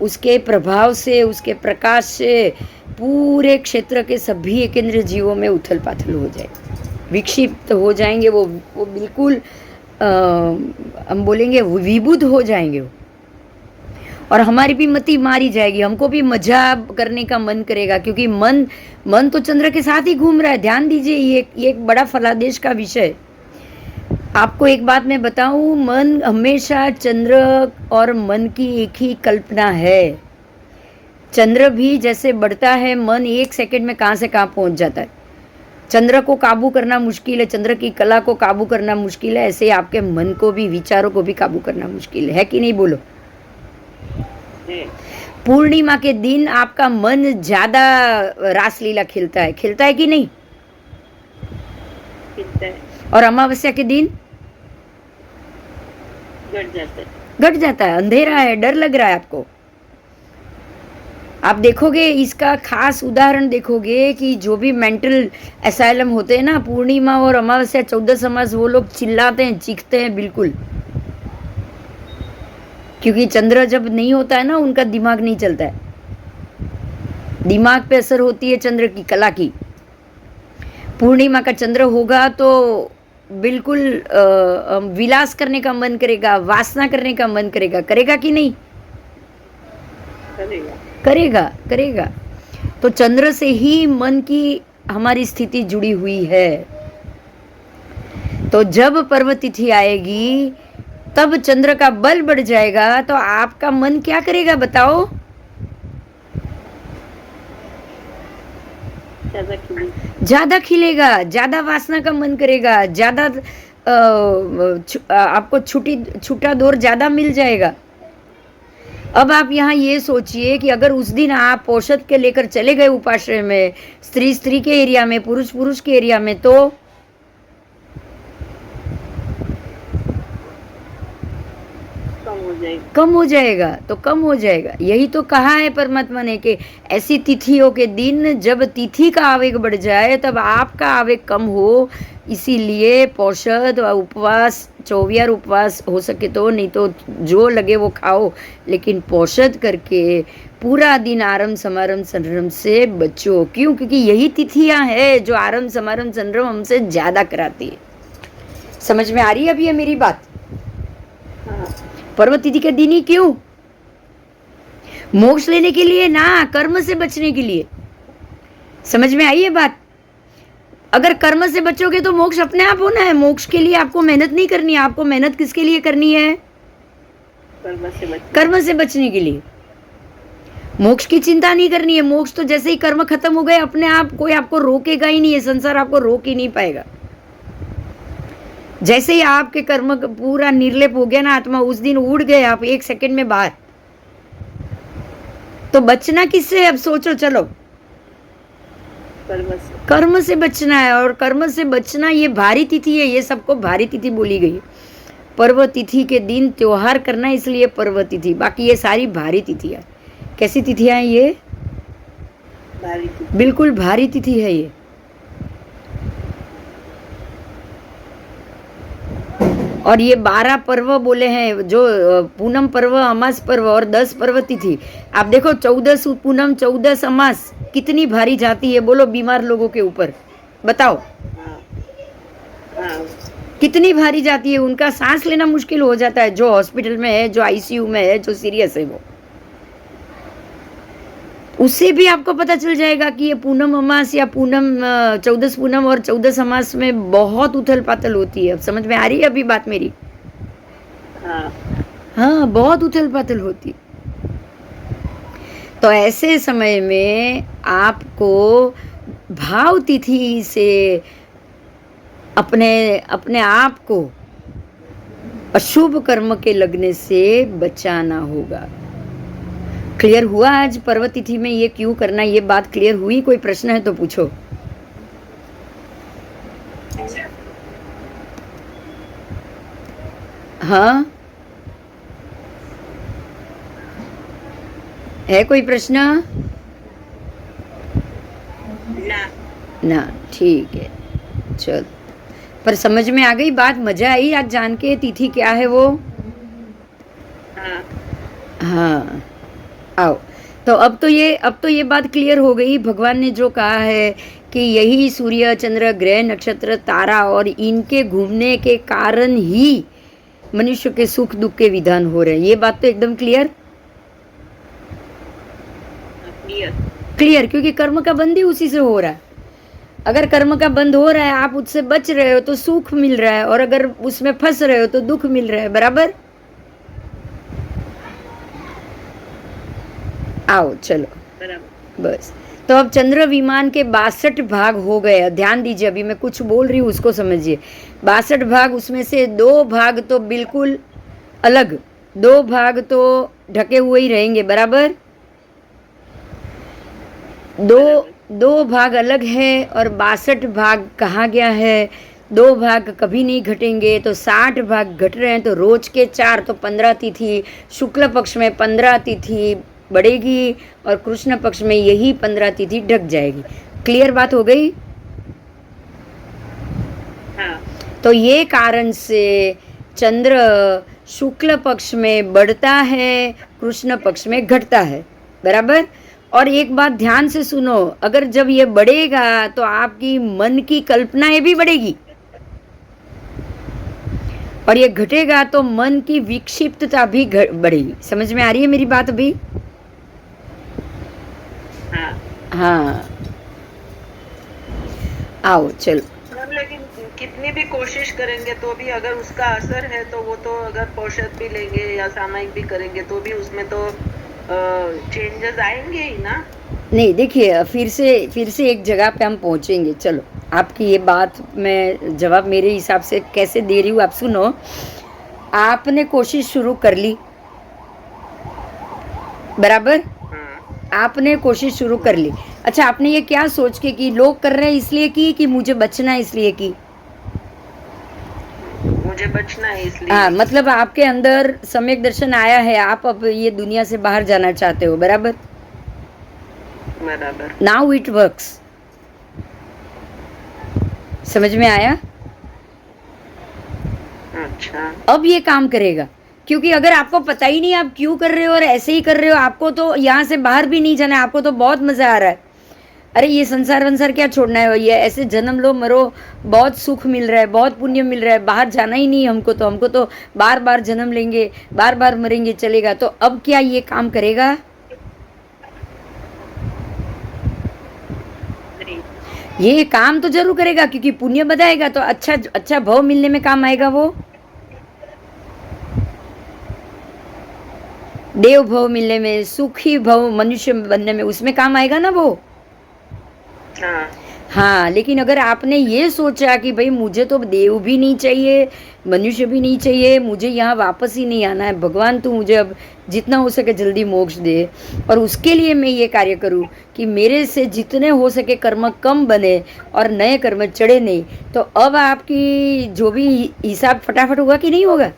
उसके प्रभाव से, उसके प्रकाश से पूरे क्षेत्र के सभी एकेंद्रीय जीवों में उथल पाथल हो जाए, विक्षिप्त हो जाएंगे। वो बिल्कुल हम बोलेंगे विबुध हो जाएंगे वो, और हमारी भी मति मारी जाएगी, हमको भी मजा करने का मन करेगा, क्योंकि मन तो चंद्र के साथ ही घूम रहा है। ध्यान दीजिए, ये एक बड़ा फलादेश का विषय। आपको एक बात मैं बताऊं, मन हमेशा चंद्र और मन की एक ही कल्पना है। चंद्र भी जैसे बढ़ता है, मन 1 सेकंड में कहाँ से कहाँ पहुंच जाता है। चंद्र को काबू करना मुश्किल है, चंद्र की कला को काबू करना मुश्किल है, ऐसे ही आपके मन को भी, विचारों को भी काबू करना मुश्किल है कि नहीं? बोलो। पूर्णिमा के दिन आपका मन ज्यादा रासलीला खिलता है कि नहीं? खिलता है, और अमावस्या के दिन घट जाता है। घट जाता है, अंधेरा है, डर लग रहा है आपको। आप देखोगे, इसका खास उदाहरण देखोगे कि जो भी मेंटल असाइलम होते हैं ना, पूर्णिमा और अमावस्या 14 अमास, वो लोग चिल्लाते हैं, चीखते हैं बिल्कुल, क्योंकि चंद्र जब नहीं होता है ना, उनका दिमाग नहीं चलता है, दिमाग पे असर होती है चंद्र की कला की। पूर्णिमा का चंद्र होगा तो बिल्कुल विलास करने का मन करेगा, वासना करने का मन करेगा, करेगा कि नहीं? करेगा। करेगा, करेगा। तो चंद्र से ही मन की हमारी स्थिति जुड़ी हुई है। तो जब पर्व तिथि आएगी तब चंद्र का बल बढ़ जाएगा, तो आपका मन क्या करेगा बताओ? ज्यादा खिलेगा, ज्यादा वासना का मन करेगा, ज्यादा आपको छूटा दौर ज्यादा मिल जाएगा। अब आप यहाँ ये सोचिए कि अगर उस दिन आप औषध के लेकर चले गए उपाश्रय में, स्त्री के एरिया में, पुरुष के एरिया में, तो कम हो जाएगा, तो कम हो जाएगा। यही तो कहा है परमात्मा ने कि ऐसी तिथियों के दिन जब तिथि का आवेग बढ़ जाए तब आपका आवेग कम हो। इसीलिए पौषध व उपवास, 24 उपवास हो सके तो, नहीं तो जो लगे वो खाओ, लेकिन पौषध करके पूरा दिन आरंभ समारंभ संरम से बचो। क्यों? क्योंकि यही तिथियां है जो आरंभ समारंभ संरम हमसे ज्यादा कराती है। समझ में आ रही है अभी है मेरी बात? पर्व तिथि के दिन ही क्यों? मोक्ष लेने के लिए ना, कर्म से बचने के लिए। समझ में आई है बात? अगर कर्म से बचोगे तो मोक्ष अपने आप होना है। मोक्ष के लिए आपको मेहनत नहीं करनी है। आपको मेहनत किसके लिए करनी है? कर्म से बचने के लिए। मोक्ष की चिंता नहीं करनी है। मोक्ष तो जैसे ही कर्म खत्म हो गए अपने आप, कोई आपको रोकेगा ही नहीं है, संसार आपको रोक ही नहीं पाएगा। जैसे ही आपके कर्म पूरा निर्लेप हो गया ना आत्मा, उस दिन उड़ गए आप 1 सेकंड में बाहर। तो बचना किससे? अब सोचो, चलो कर्म से बचना है। और कर्म से बचना ये भारी तिथि है, ये सबको भारी तिथि बोली गई। पर्व तिथि के दिन त्योहार करना, इसलिए पर्व तिथि। बाकी ये सारी भारी तिथियां। कैसी तिथियां हैं ये? भारी तिथि। बिल्कुल भारी तिथि है ये। और ये 12 पर्व बोले हैं, जो पूनम पर्व, अमास पर्व और 10 पर्व तिथि। आप देखो 14 पूनम, 14 अमास कितनी भारी जाती है, बोलो बीमार लोगों के ऊपर। बताओ कितनी भारी जाती है। उनका सांस लेना मुश्किल हो जाता है, जो हॉस्पिटल में है, जो आईसीयू में है, जो सीरियस है वो। उससे भी आपको पता चल जाएगा कि ये पूनम अमास या पूनम 14 पूनम और 14 अमास में बहुत उथल पाथल होती है। अब समझ में आ रही है अभी बात मेरी? हाँ, बहुत उथल पाथल होती है। तो ऐसे समय में आपको भाव तिथि से अपने आप को अशुभ कर्म के लगने से बचाना होगा। क्लियर हुआ आज पर्व तिथि में ये क्यों करना, ये बात क्लियर हुई? कोई प्रश्न है तो पूछो। हाँ, है कोई प्रश्न? ना, ठीक है, चल। पर समझ में आ गई बात? मजा आई आज जान के तिथि क्या है वो? हाँ, आओ। तो अब तो ये बात क्लियर हो गई। भगवान ने जो कहा है कि यही सूर्य, चंद्र, ग्रह, नक्षत्र, तारा और इनके घूमने के कारण ही मनुष्य के सुख दुख के विधान हो रहे हैं, ये बात तो एकदम क्लियर। क्योंकि कर्म का बंध ही उसी से हो रहा है। अगर कर्म का बंध हो रहा है, आप उससे बच रहे हो तो सुख मिल रहा है, और अगर उसमें फंस रहे हो तो दुख मिल रहा है। बराबर? आओ चलो, बस। तो अब चंद्र विमान के 62 भाग हो गए। ध्यान दीजिए, अभी मैं कुछ बोल रही हूँ उसको समझिए। 62 भाग, उसमें से 2 भाग तो बिल्कुल अलग, 2 भाग तो ढके हुए ही रहेंगे। बराबर? दो भाग अलग है और 62 भाग कहा गया है। 2 भाग कभी नहीं घटेंगे, तो 60 भाग घट रहे हैं, तो रोज के 4 तो 15 तिथि, शुक्ल पक्ष में 15 तिथि बढ़ेगी और कृष्ण पक्ष में यही 15 तिथि ढक जाएगी। क्लियर बात हो गई? हाँ। तो ये कारण से चंद्र शुक्ल पक्ष में बढ़ता है, कृष्ण पक्ष में घटता है, बराबर। और एक बात ध्यान से सुनो, अगर जब ये बढ़ेगा तो आपकी मन की कल्पनाएं भी बढ़ेगी, और ये घटेगा तो मन की विक्षिप्तता भी बढ़ेगी। समझ में आ रही है मेरी बात अभी? हाँ। हाँ, आओ चलो। मैम लेकिन कितनी भी कोशिश करेंगे तो भी अगर उसका असर है तो वो तो अगर औषध भी लेंगे या सामयिक भी करेंगे तो भी उसमें तो चेंजेस आएंगे ही ना। नहीं, देखिए फिर से एक जगह पे हम पहुंचेंगे। चलो, आपकी ये बात मैं जवाब मेरे हिसाब से कैसे दे रही हूँ आप सुनो। आपने कोशिश शुरू कर ली, बराबर। आपने कोशिश शुरू कर ली। अच्छा, आपने ये क्या सोच के की? लोग कर रहे हैं इसलिए की कि मुझे बचना है इसलिए की? मुझे बचना है इसलिए। हाँ, मतलब आपके अंदर सम्यक दर्शन आया है, आप अब ये दुनिया से बाहर जाना चाहते हो, बराबर। बराबर। Now it works. समझ में आया? अच्छा। अब ये काम करेगा, क्योंकि अगर आपको पता ही नहीं आप क्यों कर रहे हो और ऐसे ही कर रहे हो, आपको तो यहाँ से बाहर भी नहीं जाना है, आपको तो बहुत मजा आ रहा है। अरे ये संसार वंसार क्या छोड़ना है, ये ऐसे जन्म लो मरो, बहुत सुख मिल रहा है, बहुत पुण्य मिल रहा है, बाहर जाना ही नहीं हमको तो बार बार जन्म लेंगे, बार बार मरेंगे, चलेगा। तो अब क्या ये काम करेगा? ये काम तो जरूर करेगा, क्योंकि पुण्य बढ़ाएगा तो अच्छा भाव मिलने में काम आएगा। वो देव भाव मिलने में, सुखी भाव मनुष्य बनने में, उसमें काम आएगा ना वो। हाँ, लेकिन अगर आपने ये सोचा कि भाई मुझे तो देव भी नहीं चाहिए, मनुष्य भी नहीं चाहिए, मुझे यहाँ वापस ही नहीं आना है, भगवान तू मुझे अब जितना हो सके जल्दी मोक्ष दे, और उसके लिए मैं ये कार्य करूँ कि मेरे से जितने हो सके कर्म कम बने और नए कर्म चढ़े नहीं, तो अब आपकी जो भी हिसाब फटाफट होगा कि नहीं होगा?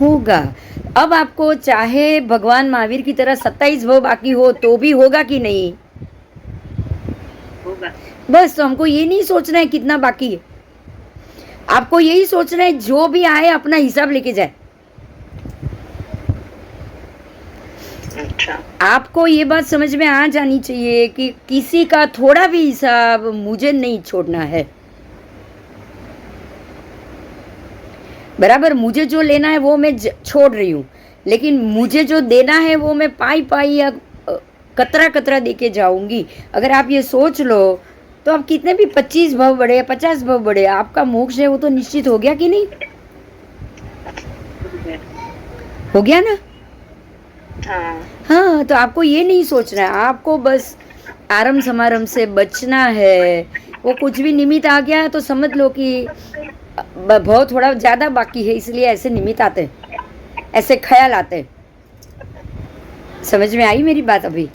होगा। अब आपको चाहे भगवान महावीर की तरह 27 भव बाकी हो तो भी होगा कि नहीं? होगा। बस, तो हमको ये नहीं सोचना है कितना बाकी है, आपको यही सोचना है जो भी आए अपना हिसाब लेके जाए। अच्छा। आपको ये बात समझ में आ जानी चाहिए कि किसी का थोड़ा भी हिसाब मुझे नहीं छोड़ना है, बराबर। मुझे जो लेना है वो मैं छोड़ रही हूँ, लेकिन मुझे जो देना है वो मैं पाई या कतरा कतरा देके जाऊंगी। अगर आप ये सोच लो तो आप कितने भी 25 भव बढ़े, 50 भव बढ़े, आपका मोक्ष है वो तो निश्चित हो गया कि नहीं? हो गया ना? हाँ, तो आपको ये नहीं सोचना है, आपको बस आरंभ समारंभ से बचना है। वो कुछ भी निमित्त आ गया तो समझ लो कि बहुत थोड़ा ज्यादा बाकी है, इसलिए ऐसे निमित्त आते, ऐसे ख्याल आते। समझ में आई मेरी बात? अभी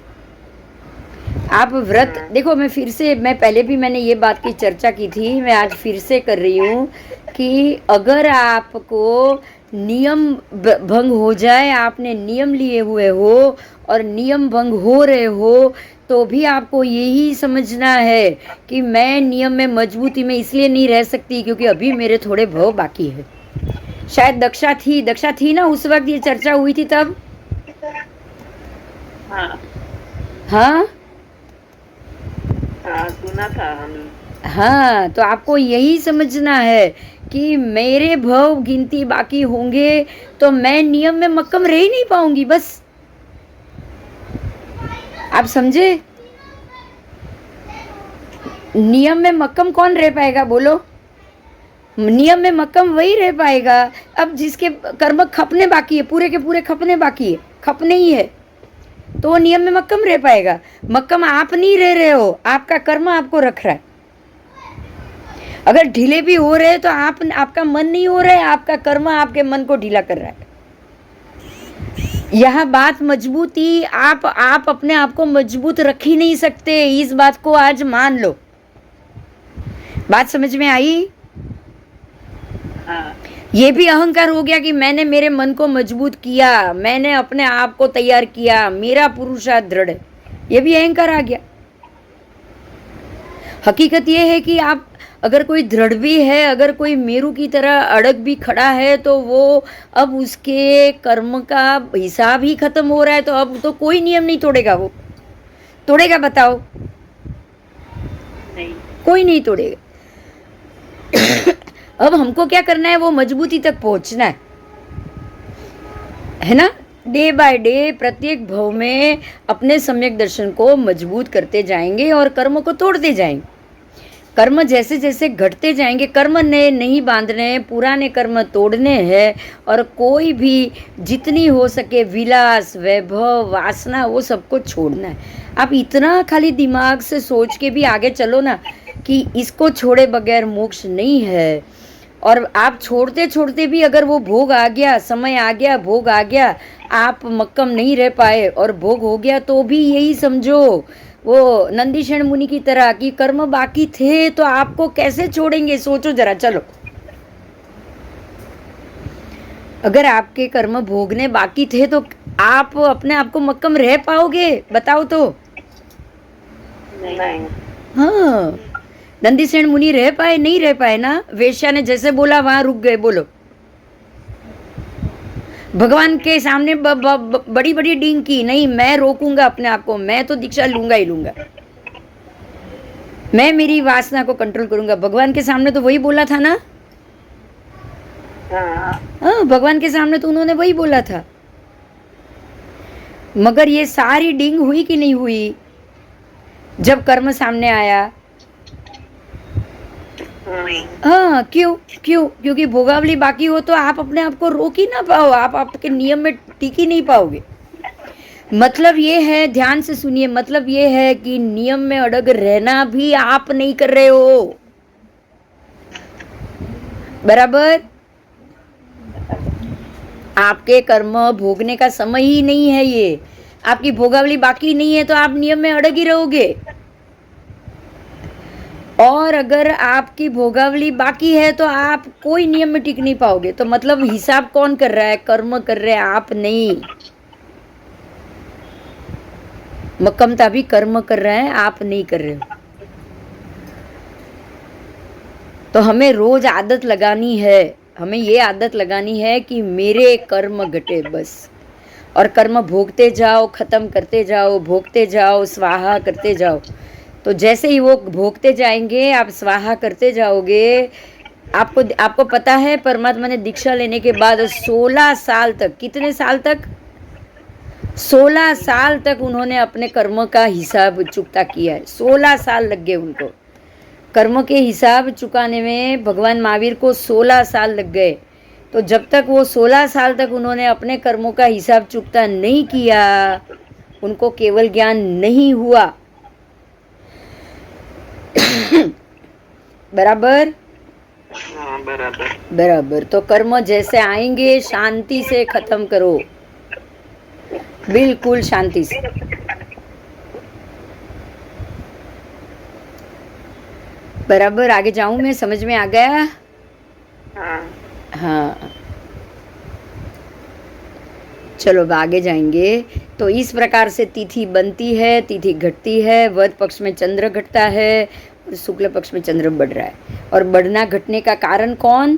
आप व्रत देखो, मैं पहले भी मैंने ये बात की चर्चा की थी, मैं आज फिर से कर रही हूँ कि अगर आपको नियम भंग हो जाए, आपने नियम लिए हुए हो और नियम भंग हो रहे हो, तो भी आपको यही समझना है कि मैं नियम में मजबूती में इसलिए नहीं रह सकती क्योंकि अभी मेरे थोड़े भव बाकी है। शायद दक्षा थी ना उस वक्त ये चर्चा हुई थी तब। हाँ, सुना था हम। हाँ, तो आपको यही समझना है कि मेरे भव गिनती बाकी होंगे तो मैं नियम में मक्कम रह ही नहीं पाऊंगी। बस आप समझे? नियम में मक्कम कौन रह पाएगा बोलो? नियम में मक्कम वही रह पाएगा अब जिसके कर्म खपने बाकी है, पूरे के पूरे खपने बाकी है, खपने ही है, तो वो नियम में मक्कम रह पाएगा। मक्कम आप नहीं रह रहे हो, आपका कर्म आपको रख रहा है। अगर ढीले भी हो रहे तो आपका मन नहीं हो रहा है, आपका कर्म आपके मन को ढीला कर रहा है। यह बात मजबूती, आप अपने आप को मजबूत रख ही नहीं सकते, इस बात को आज मान लो। बात समझ में आई? हाँ ये भी अहंकार हो गया कि मैंने मेरे मन को मजबूत किया, मैंने अपने आप को तैयार किया, मेरा पुरुषार्थ दृढ़ है, ये भी अहंकार आ गया। हकीकत ये है कि आप अगर कोई दृढ़ भी है, अगर कोई मेरू की तरह अड़ग भी खड़ा है, तो वो अब उसके कर्म का हिसाब ही खत्म हो रहा है, तो अब तो कोई नियम नहीं तोड़ेगा। वो तोड़ेगा? बताओ। नहीं। कोई नहीं तोड़ेगा। अब हमको क्या करना है? वो मजबूती तक पहुंचना है ना? डे बाय डे प्रत्येक भाव में अपने सम्यक दर्शन को मजबूत करते जाएंगे और कर्म को तोड़ते जाएंगे। कर्म जैसे जैसे घटते जाएंगे, कर्म नए नहीं बांधने, पुराने कर्म तोड़ने हैं, और कोई भी जितनी हो सके विलास, वैभव, वासना, वो सबको छोड़ना है। आप इतना खाली दिमाग से सोच के भी आगे चलो ना कि इसको छोड़े बगैर मोक्ष नहीं है। और आप छोड़ते छोड़ते भी अगर वो भोग आ गया, समय आ गया, भोग आ गया, आप मक्कम नहीं रह पाए और भोग हो गया, तो भी यही समझो वो नंदीशण मुनि की तरह कि कर्म बाकी थे तो आपको कैसे छोड़ेंगे? सोचो जरा, चलो। अगर आपके कर्म भोगने बाकी थे तो आप अपने आप को मक्कम रह पाओगे? बताओ तो। नहीं। हाँ, नंदीसेन मुनि रह पाए? नहीं रह पाए ना। वेश्या ने जैसे बोला वहां रुक गए। बोलो, भगवान के सामने बड़ी बड़ी डींग की, नहीं मैं रोकूंगा अपने आप को, मैं तो दीक्षा लूंगा ही लूंगा, मैं मेरी वासना को कंट्रोल करूंगा। भगवान के सामने तो वही बोला था ना। हाँ, भगवान के सामने तो उन्होंने वही बोला था। मगर ये सारी डींग हुई कि नहीं हुई जब कर्म सामने आया? हाँ, क्यों? क्योंकि भोगावली बाकी हो तो आप अपने आप को रोक ही ना पाओ, आप आपके नियम में टिक ही नहीं पाओगे। मतलब ये है, ध्यान से सुनिए, मतलब ये है कि नियम में अड़ग रहना भी आप नहीं कर रहे हो। बराबर? आपके कर्म भोगने का समय ही नहीं है ये। आपकी भोगावली बाकी नहीं है तो आप नियम में अड़ग ही रहोगे। और अगर आपकी भोगावली बाकी है तो आप कोई नियम में टिक नहीं पाओगे। तो मतलब हिसाब कौन कर रहा है? कर्म कर रहे हैं, आप नहीं। मक्कमता भी कर्म कर रहे हैं, आप नहीं कर रहे हो। तो हमें रोज आदत लगानी है, हमें ये आदत लगानी है कि मेरे कर्म घटे बस, और कर्म भोगते जाओ, खत्म करते जाओ, भोगते जाओ, स्वाहा करते जाओ। तो जैसे ही वो भोगते जाएंगे, आप स्वाहा करते जाओगे। आपको पता है परमात्मा ने दीक्षा लेने के बाद 16 साल तक, कितने साल तक? 16 साल तक उन्होंने अपने कर्म का हिसाब चुकता किया है। 16 साल लग गए उनको कर्म के हिसाब चुकाने में। भगवान महावीर को 16 साल लग गए। तो जब तक वो 16 साल तक उन्होंने अपने कर्मों का हिसाब चुकता नहीं किया, उनको केवल ज्ञान नहीं हुआ। बराबर? बराबर। तो कर्म जैसे आएंगे शांति से खत्म करो, बिल्कुल शांति से। बराबर? आगे जाऊं मैं? समझ में आ गया? हाँ, चलो अब आगे जाएंगे। तो इस प्रकार से तिथि बनती है, तिथि घटती है। वध पक्ष में चंद्र घटता है और शुक्ल पक्ष में चंद्र बढ़ रहा है। और बढ़ना घटने का कारण कौन?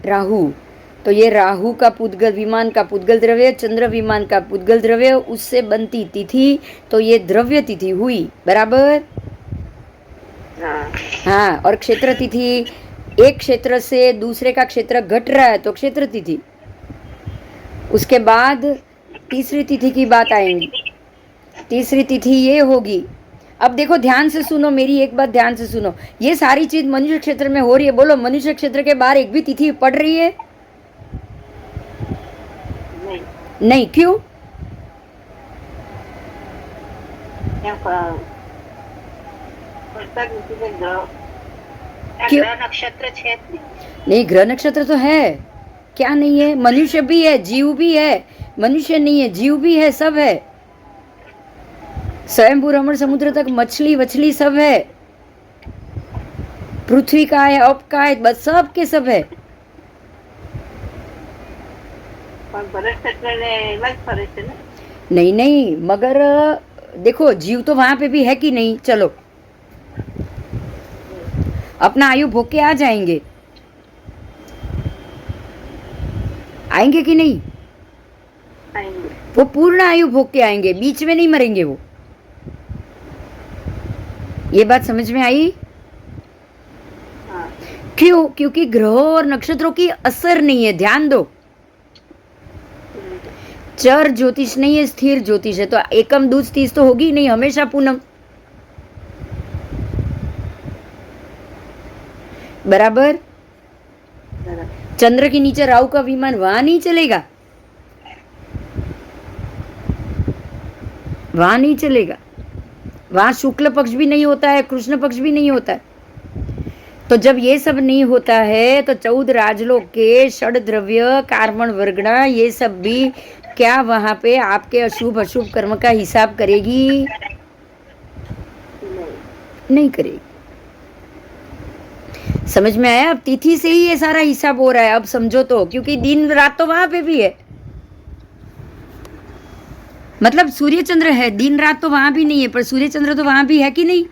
राहु। तो ये राहु का पुद्गल, विमान का पुद्गल द्रव्य, चंद्र विमान का पुद्गल द्रव्य, उससे बनती तिथि, तो ये द्रव्य तिथि हुई। बराबर? हाँ। और क्षेत्र तिथि, एक क्षेत्र से दूसरे का क्षेत्र घट रहा है तो क्षेत्र तिथि। उसके बाद तीसरी तिथि की बात आएंगी। तीसरी तिथि ये होगी। अब देखो, ध्यान से सुनो, मेरी एक बात ध्यान से सुनो। ये सारी चीज मनुष्य क्षेत्र में हो रही है। बोलो, मनुष्य क्षेत्र के बाहर एक भी तिथि पड़ रही है? नहीं। क्यों? ग्रह नक्षत्र नहीं, ग्रह नक्षत्र तो है, क्या नहीं है? मनुष्य भी है, जीव भी है, मनुष्य नहीं है, जीव भी है, सब है। स्वयंभू रमण समुद्र तक मछली वछली सब है, पृथ्वी का है, अप का है, बस सब के सब है। પણ ભરત ક્ષેત્ર ને એમાં જ ફરે છે ને? नहीं नहीं, मगर देखो जीव तो वहां पे भी है कि नहीं। चलो अपना आयु भोग के आ जाएंगे, आएंगे कि नहीं? આएंगे। वो पूर्ण आयु भोग के आएंगे, बीच में नहीं मरेंगे वो। ये बात समझ में आई? हाँ। क्यों? क्योंकि ग्रहों और नक्षत्रों की असर नहीं है। ध्यान दो, चर ज्योतिष नहीं है, स्थिर ज्योतिष है। तो एकम दूज तीज तो होगी नहीं, हमेशा पूनम। बराबर? चंद्र के नीचे राहु का विमान वहां नहीं चलेगा, वहां नहीं चलेगा। वहां शुक्ल पक्ष भी नहीं होता है, कृष्ण पक्ष भी नहीं होता है। तो जब ये सब नहीं होता है तो 14 राजलोक के षड द्रव्य कार्बन वर्गणा ये सब भी क्या वहां पे आपके अशुभ अशुभ कर्म का हिसाब करेगी? नहीं करेगी। समझ में आया? अब तिथि से ही ये सारा हिसाब हो रहा है। अब समझो तो, क्योंकि दिन रात तो वहां पे भी है। मतलब सूर्य चंद्र है, दिन रात तो वहां भी नहीं है, पर सूर्य चंद्र तो वहां भी है कि नहीं?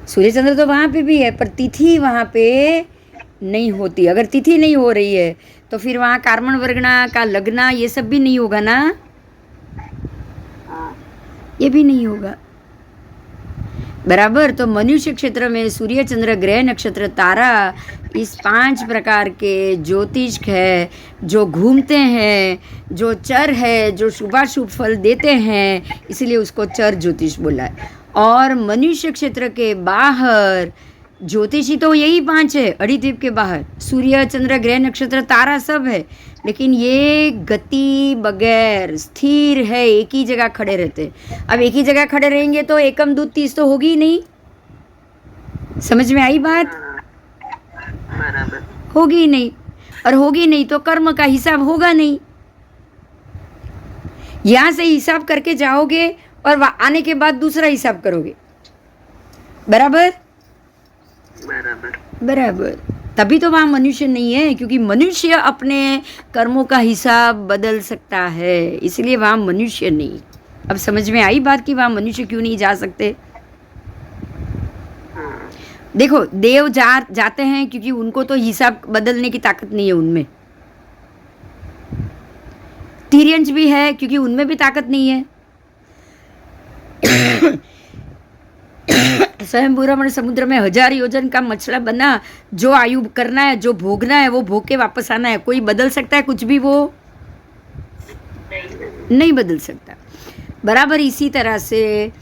सूर्य चंद्र तो वहां पे भी है, पर तिथि वहां पे नहीं होती। अगर तिथि नहीं हो रही है तो फिर वहां कार्बन वर्गना का लगना ये सब भी नहीं होगा ना, ये भी नहीं होगा। बराबर? तो मनुष्य क्षेत्र में सूर्य चंद्र ग्रह नक्षत्र तारा इस 5 प्रकार के ज्योतिष है जो घूमते हैं, जो चर है, जो शुभाशुभ फल देते हैं, इसलिए उसको चर ज्योतिष बोला है। और मनुष्य क्षेत्र के बाहर ज्योतिषी तो यही 5 है, अड़ीद्वीप के बाहर सूर्य चंद्र ग्रह नक्षत्र तारा सब है, लेकिन ये गति बगैर स्थिर है, एक ही जगह खड़े रहते हैं। अब एक ही जगह खड़े रहेंगे तो एकम दूध तीज तो होगी ही नहीं। समझ में आई बात? बराबर। होगी ही नहीं, और होगी नहीं तो कर्म का हिसाब होगा नहीं। यहां से हिसाब करके जाओगे और आने के बाद दूसरा हिसाब करोगे। बराबर? बराबर। बराबर। तभी तो वहाँ मनुष्य नहीं है, क्योंकि मनुष्य अपने कर्मों का हिसाब बदल सकता है, इसलिए वहाँ मनुष्य नहीं। अब समझ में आई बात कि वहाँ मनुष्य क्यों नहीं जा सकते? देखो देव जाते हैं क्योंकि उनको तो हिसाब बदलने की ताकत नहीं है उनमें। तिर्यंश भी है क्योंकि उनमें भी ताकत नहीं है। स्वयंभू रमण समुद्र में 1000 योजन का मछला बना, जो आयु करना है, जो भोगना है वो भोग के वापस आना है। कोई बदल सकता है कुछ भी? वो नहीं बदल सकता। बराबर इसी तरह से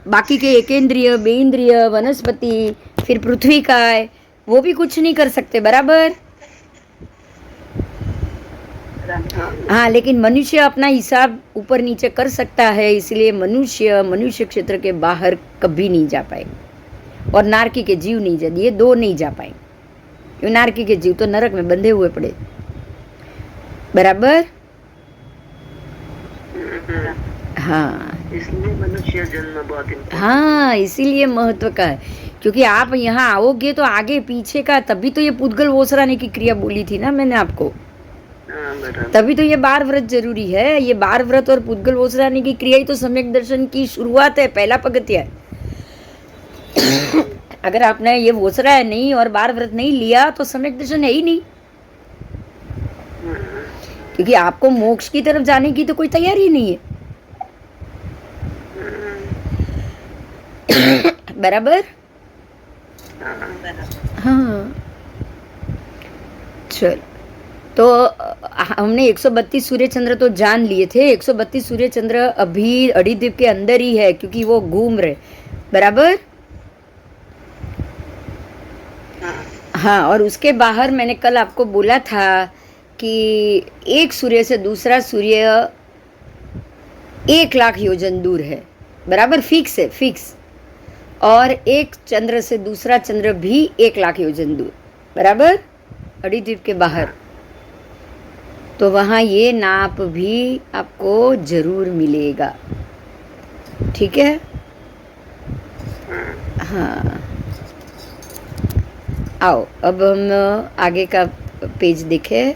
बाकी के एकेंद्रिय, बेंद्रिय, वनस्पति, फिर पृथ्वी का है, वो भी कुछ नहीं कर सकते। बराबर? हाँ, लेकिन मनुष्य अपना हिसाब ऊपर नीचे कर सकता है, इसलिए मनुष्य क्षेत्र के बाहर कभी नहीं जा पाएंगे। और नारकी के जीव नहीं जा, ये 2 नहीं जा पाएंगे, क्यों? नारकी के जीव तो नरक में बंधे हुए पड़े। बराबर? हाँ, इसलिए मनुष्य जन्म बहुत इम्पोर्टेंट। हाँ, इसीलिए महत्व का है, क्योंकि आप यहाँ आओगे तो आगे पीछे का, तभी तो ये पुद्गल ओसराने की क्रिया बोली थी ना मैंने आपको। तभी तो ये बार व्रत जरूरी है। ये बार व्रत और पुद्गल ओसराने की क्रिया ही तो सम्यक दर्शन की शुरुआत है, पहला पगथिया है। अगर आपने ये ओसरा है नहीं और बार व्रत नहीं लिया तो सम्यक दर्शन है ही नहीं, क्योंकि आपको मोक्ष की तरफ जाने की तो कोई तैयारी नहीं है। बराबर? हाँ, चल। तो हमने 132 सूर्य चंद्र तो जान लिए थे। 132 सूर्य चंद्र अभी अड़ीद्वीप के अंदर ही है, क्योंकि वो घूम रहे। बराबर? हाँ, और उसके बाहर मैंने कल आपको बोला था कि एक सूर्य से दूसरा सूर्य 1 लाख योजन दूर है। बराबर? फिक्स है, फिक्स। और एक चंद्र से दूसरा चंद्र भी 1 लाख योजन दूर। बराबर? अड़ीद्वीप के बाहर। तो वहाँ ये नाप भी आपको जरूर मिलेगा, ठीक है। हाँ, आओ अब हम आगे का पेज देखें।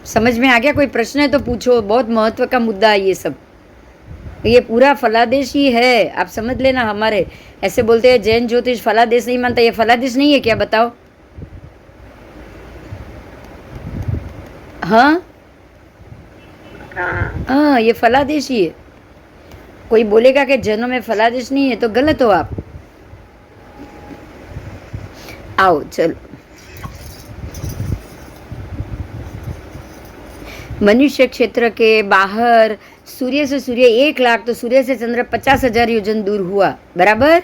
समझ में आ गया? कोई प्रश्न है तो पूछो, बहुत महत्व का मुद्दा है ये सब। ये पूरा फलादेश ही है, आप समझ लेना। हमारे ऐसे बोलते हैं जैन ज्योतिष फलादेश नहीं मानता, ये फलादेश नहीं है क्या? बताओ। हाँ हाँ, ये फलादेश ही है। कोई बोलेगा कि जैनों में फलादेश नहीं है तो गलत हो आप। आओ चलो, मनुष्य क्षेत्र के बाहर सूर्य से सूर्य 1 लाख, तो सूर्य से चंद्र 50,000 योजन दूर हुआ, बराबर।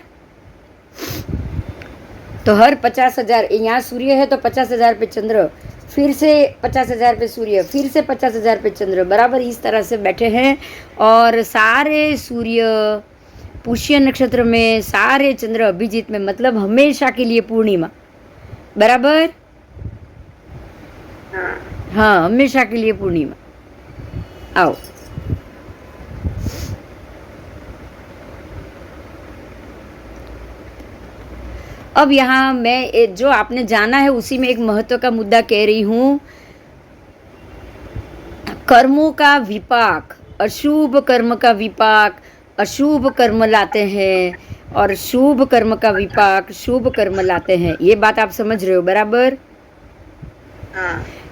तो हर 50,000, यहाँ सूर्य है तो 50,000 पे चंद्र, फिर से 50,000 पे सूर्य, फिर से 50,000 पे चंद्र, बराबर इस तरह से बैठे हैं। और सारे सूर्य पुष्य नक्षत्र में, सारे चंद्र अभिजीत में, मतलब हमेशा के लिए पूर्णिमा, बराबर। हाँ, हमेशा के लिए पूर्णिमा। आओ, अब यहाँ मैं जो आपने जाना है उसी में एक महत्व का मुद्दा कह रही हूँ। कर्मों का विपाक, अशुभ कर्म का विपाक अशुभ कर्म लाते हैं, और शुभ कर्म का विपाक शुभ कर्म लाते हैं। ये बात आप समझ रहे हो, बराबर।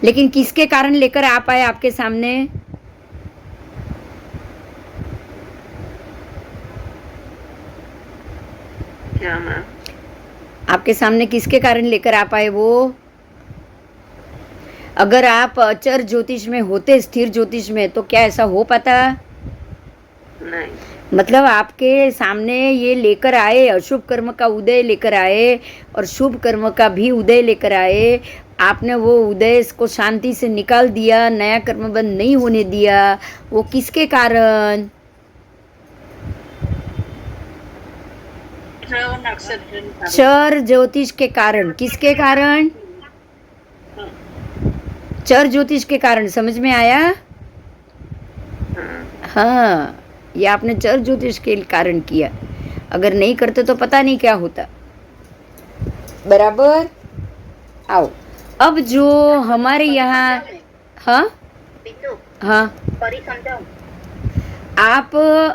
लेकिन किसके कारण लेकर आप आए आपके सामने? क्या मैम? आपके सामने किसके कारण लेकर आप आए वो? अगर आप अचर ज्योतिष में होते, स्थिर ज्योतिष में, तो क्या ऐसा हो पाता? नहीं। मतलब आपके सामने ये लेकर आए, अशुभ कर्म का उदय लेकर आए और शुभ कर्म का भी उदय लेकर आए। आपने वो उदय को शांति से निकाल दिया, नया कर्म बंद नहीं होने दिया। वो किसके कारण? चर ज्योतिष के कारण। किसके कारण? चर ज्योतिष के कारण। समझ में आया? हाँ, ये आपने चर ज्योतिष के कारण किया। अगर नहीं करते तो पता नहीं क्या होता, बराबर। आओ, अब जो हमारे यहाँ, हाँ हाँ, आप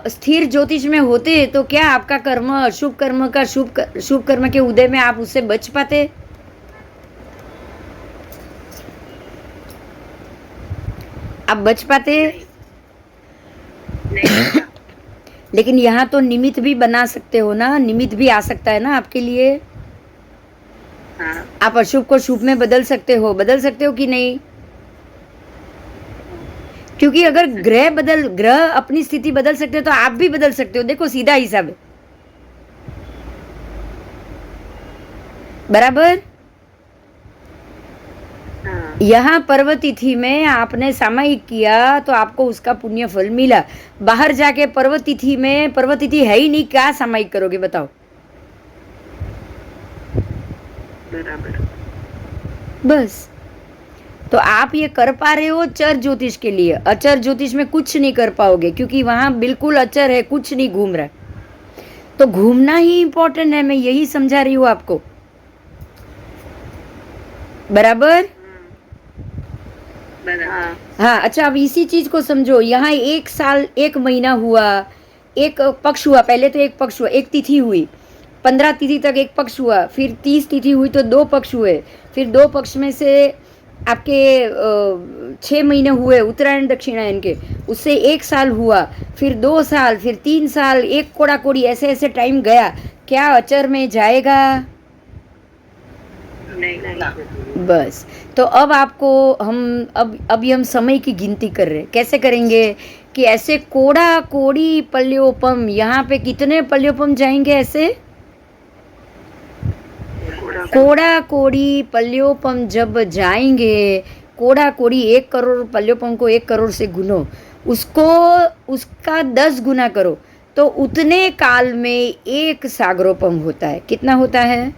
स्थिर ज्योतिष में होते तो क्या आपका कर्म, अशुभ कर्म का शुभ कर्म के उदय में आप उससे बच पाते? आप बच पाते? नहीं। लेकिन यहाँ तो निमित्त भी बना सकते हो ना, निमित्त भी आ सकता है ना आपके लिए। हाँ। आप अशुभ को शुभ में बदल सकते हो कि नहीं? क्योंकि अगर ग्रह अपनी स्थिति बदल सकते हो तो आप भी बदल सकते हो। देखो, सीधा हिसाब है, बराबर। यहाँ पर्व तिथि में आपने सामायिक किया तो आपको उसका पुण्य फल मिला। बाहर जाके पर्व तिथि में, पर्व तिथि है ही नहीं, क्या सामायिक करोगे बताओ? बराबर। बस। तो आप ये कर पा रहे हो चर ज्योतिष के लिए। अचर ज्योतिष में कुछ नहीं कर पाओगे, क्योंकि वहां बिल्कुल अचर है, कुछ नहीं घूम रहा है। तो घूमना ही इंपॉर्टेंट है, मैं यही समझा रही हूँ आपको, बराबर। हाँ, अच्छा, अब इसी चीज को समझो। यहाँ 1 साल 1 महीना हुआ, एक पक्ष हुआ। पहले तो एक पक्ष हुआ, एक तिथि हुई, 15 तिथि तक एक पक्ष हुआ, फिर 30 तिथि हुई तो 2 पक्ष हुए, फिर 2 पक्ष में से आपके 6 महीने हुए उत्तरायण दक्षिणायन के, उससे 1 साल हुआ, फिर 2 साल, फिर 3 साल, एक कोड़ा कोड़ी, ऐसे ऐसे टाइम गया। क्या अचर में जाएगा? नहीं। बस। तो अब आपको अभी हम समय की गिनती कर रहे हैं। कैसे करेंगे कि ऐसे कोड़ा कोड़ी पल्योपम, यहाँ पे कितने पल्योपम जाएंगे? ऐसे कोड़ा कोड़ी पल्योपम जब जाएंगे, कोड़ा कोड़ी 1 करोड़ पल्योपम को 1 करोड़ से गुनो, उसको उसका 10 गुना करो, तो उतने काल में 1 सागरोपम होता है। कितना होता है?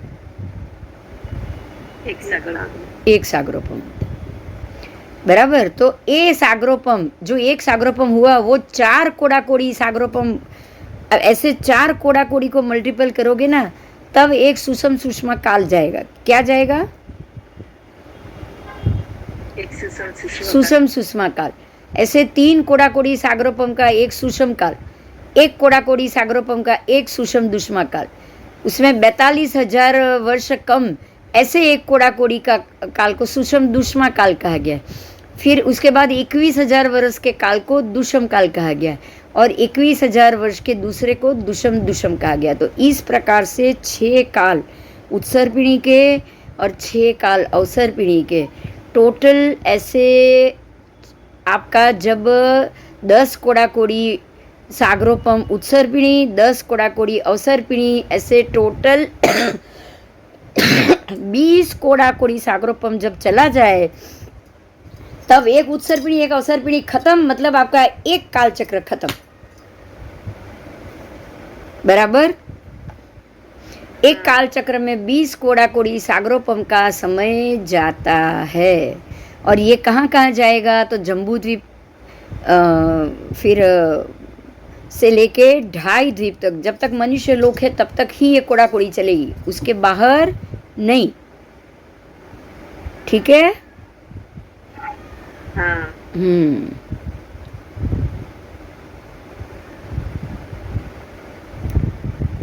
1 सागरोपम। 1 सागरोपम। बराबर। तो ए सागरोपम, जो एक सागरोपम हुआ वो 4 कोड़ाकोड़ी सागरोपम, ऐसे 4 कोड़ाकोड़ी को मल्टीपल करोगे ना, तब एक सुषम सुषमा काल जाएगा। क्या जाएगा? एक सुषम सुषमा काल। ऐसे 3 कोड़ाकोड़ी सागरोपम का एक सुषम काल, एक कोड़ाकोड़ी सागरोपम का एक सुषम दुष्मा काल, उसमें 42,000 वर्ष कम ऐसे एक कोड़ाकोड़ी का काल को सुषम दुष्मा काल कहा गया है। फिर उसके बाद 21,000 वर्ष के काल को दुष्म काल कहा गया और 21,000 वर्ष के दूसरे को दुष्म दुष्म कहा गया। तो इस प्रकार से 6 काल उत्सर पीढ़ी के और 6 काल अवसर पीढ़ी के, टोटल ऐसे आपका जब 10 कोड़ाकोड़ी सागरोपम उत्सर पीढ़ी, 10 कोड़ाकोड़ी अवसर पीढ़ी, ऐसे टोटल 20 कोड़ाकोड़ी सागरोपम जब चला जाए, तब एक उत्सर पीढ़ी एक अवसर पीढ़ी खत्म, मतलब आपका एक काल चक्र खत्म। बराबर। एक काल चक्र में 20 कोड़ाकोड़ी सागरोपम का समय जाता है। और ये कहाँ कहाँ जाएगा? तो जम्बू द्वीप फिर से लेके 2.5 द्वीप तक, जब तक मनुष्य लोक है तब तक ही ये कोड़ाकोड़ी चलेगी, उसके बाहर नहीं। ठीक है? हाँ।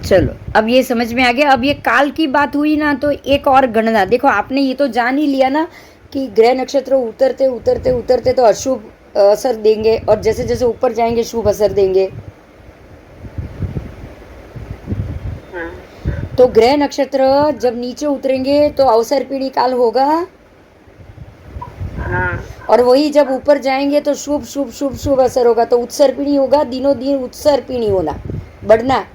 चलो, अब ये समझ में आ गया। अब ये काल की बात हुई ना, तो एक और गणना देखो। आपने ये तो जान ही लिया ना कि ग्रह नक्षत्र उतरते उतरते उतरते तो अशुभ असर देंगे और जैसे जैसे ऊपर जाएंगे शुभ असर देंगे। तो ग्रह नक्षत्र जब नीचे उतरेंगे तो अवसर पीढ़ी काल होगा। और वही जब ऊपर जाएंगे तो शुभ शुभ शुभ शुभ असर होगा। तो उत्सर पीढ़ी होगा, दिनों दिन उत्सर पीढ़ी होना, बढ़ना।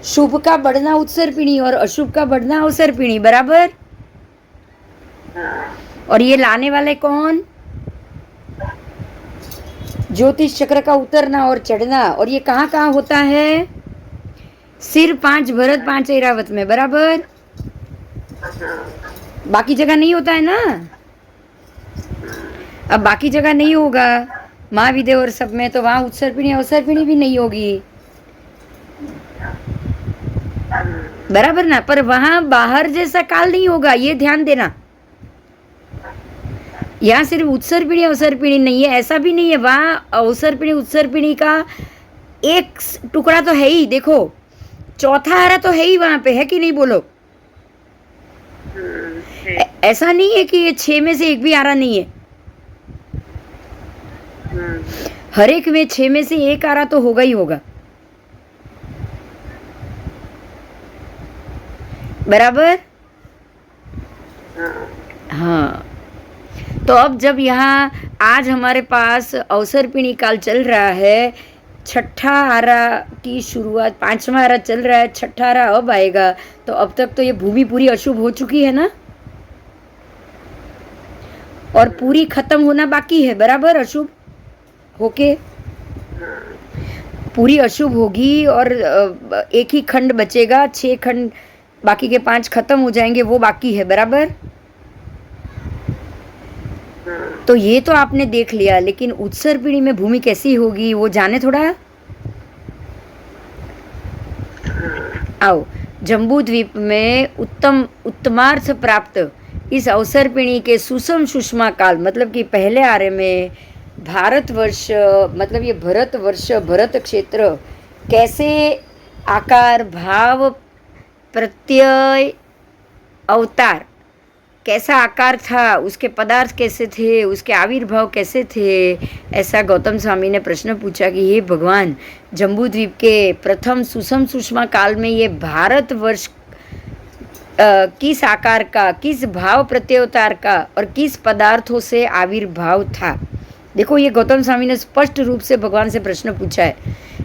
शुभ का बढ़ना उत्सर पीढ़ी और अशुभ का बढ़ना अवसर पीढ़ी। बराबर। और ये लाने वाले कौन? ज्योतिष चक्र का उतरना और चढ़ना। और ये कहाँ कहाँ होता है? सिर 5 भरत 5 ऐरावत में। बराबर। बाकी जगह नहीं होता है ना। अब बाकी जगह नहीं होगा महाविद्य और सब में, तो वहां उत्सर पीढ़ी अवसर पीढ़ी भी नहीं होगी। बराबर ना। पर वहां बाहर जैसा काल नहीं होगा, ये ध्यान देना। यहाँ सिर्फ उत्सर पीढ़ी अवसर पीढ़ी नहीं है, ऐसा भी नहीं है। वहां अवसर पीढ़ी उत्सर पीढ़ी का एक टुकड़ा तो है ही। देखो, चौथा आरा तो है ही वहां पे, है कि नहीं? बोलो। ऐसा नहीं है कि ये 6 में से एक भी आरा नहीं है। हर एक में 6 में से एक आरा तो होगा ही होगा। बराबर। हाँ। तो अब जब यहाँ आज हमारे पास अवसर पीढ़ी काल चल रहा है, 6ठा आरा की शुरुआत, 5वां आरा चल रहा है, 6ठा आरा अब आएगा। तो अब तक तो ये भूमि पूरी अशुभ हो चुकी है ना, और पूरी खत्म होना बाकी है। बराबर। अशुभ होके पूरी अशुभ होगी और एक ही खंड बचेगा। 6 खंड, बाकी के 5 खत्म हो जाएंगे, वो बाकी है। बराबर। तो ये तो आपने देख लिया, लेकिन उत्सर पीढ़ी में भूमि कैसी होगी वो जाने थोड़ा। आओ, जम्बू द्वीप में उत्तमार्थ प्राप्त इस अवसर पीढ़ी के सुषम सुषमा काल, मतलब कि पहले आरे में भारतवर्ष, मतलब ये भरत वर्ष, भरत क्षेत्र कैसे आकार भाव प्रत्यय अवतार कैसा आकार था, उसके पदार्थ कैसे थे, उसके आविर्भाव कैसे थे, ऐसा गौतम स्वामी ने प्रश्न पूछा कि हे भगवान, जम्बूद्वीप के प्रथम सुषम सुषमा काल में ये भारतवर्ष किस आकार का, किस भाव प्रत्योतार का और किस पदार्थों से आविर्भाव था। देखो, ये गौतम स्वामी ने स्पष्ट रूप से भगवान से प्रश्न पूछा है।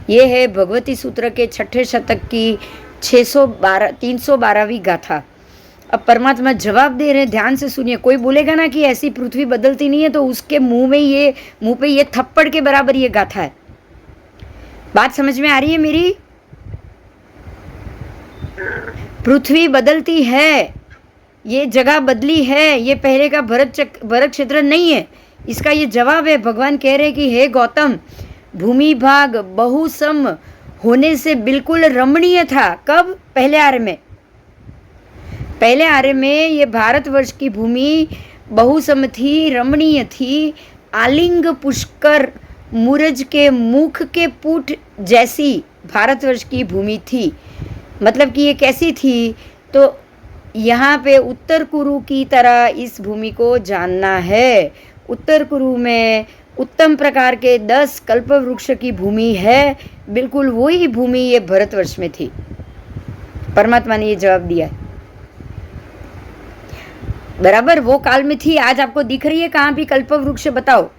ये है भगवती सूत्र के 6ठे शतक की 312वीं गाथा। अब परमात्मा जवाब दे रहे हैं, ध्यान से सुनिए। कोई बोलेगा ना कि ऐसी पृथ्वी बदलती नहीं है, तो उसके मुंह पे ये थप्पड़ के बराबर ये गाथा है। बात समझ में आ रही है मेरी? पृथ्वी बदलती है, ये जगह बदली है, ये पहले का भरत क्षेत्र नहीं है। इसका ये जवाब है। भगवान कह रहे कि हे गौतम, भूमि भाग बहुसम होने से बिल्कुल रमणीय था। कब? पहले आर्य में। पहले आर्य में ये भारतवर्ष की भूमि बहुसम थी, रमणीय थी, आलिंग पुष्कर मूरज के मुख के पुट जैसी भारतवर्ष की भूमि थी। मतलब कि ये कैसी थी? तो यहाँ पे उत्तर कुरु की तरह इस भूमि को जानना है। उत्तर कुरु में उत्तम प्रकार के 10 कल्प वृक्ष की भूमि है। बिल्कुल वही भूमि ये भरतवर्ष में थी। परमात्मा ने ये जवाब दिया है। बराबर वो काल में थी। आज आपको दिख रही है कहाँ भी कल्प वृक्ष? बताओ।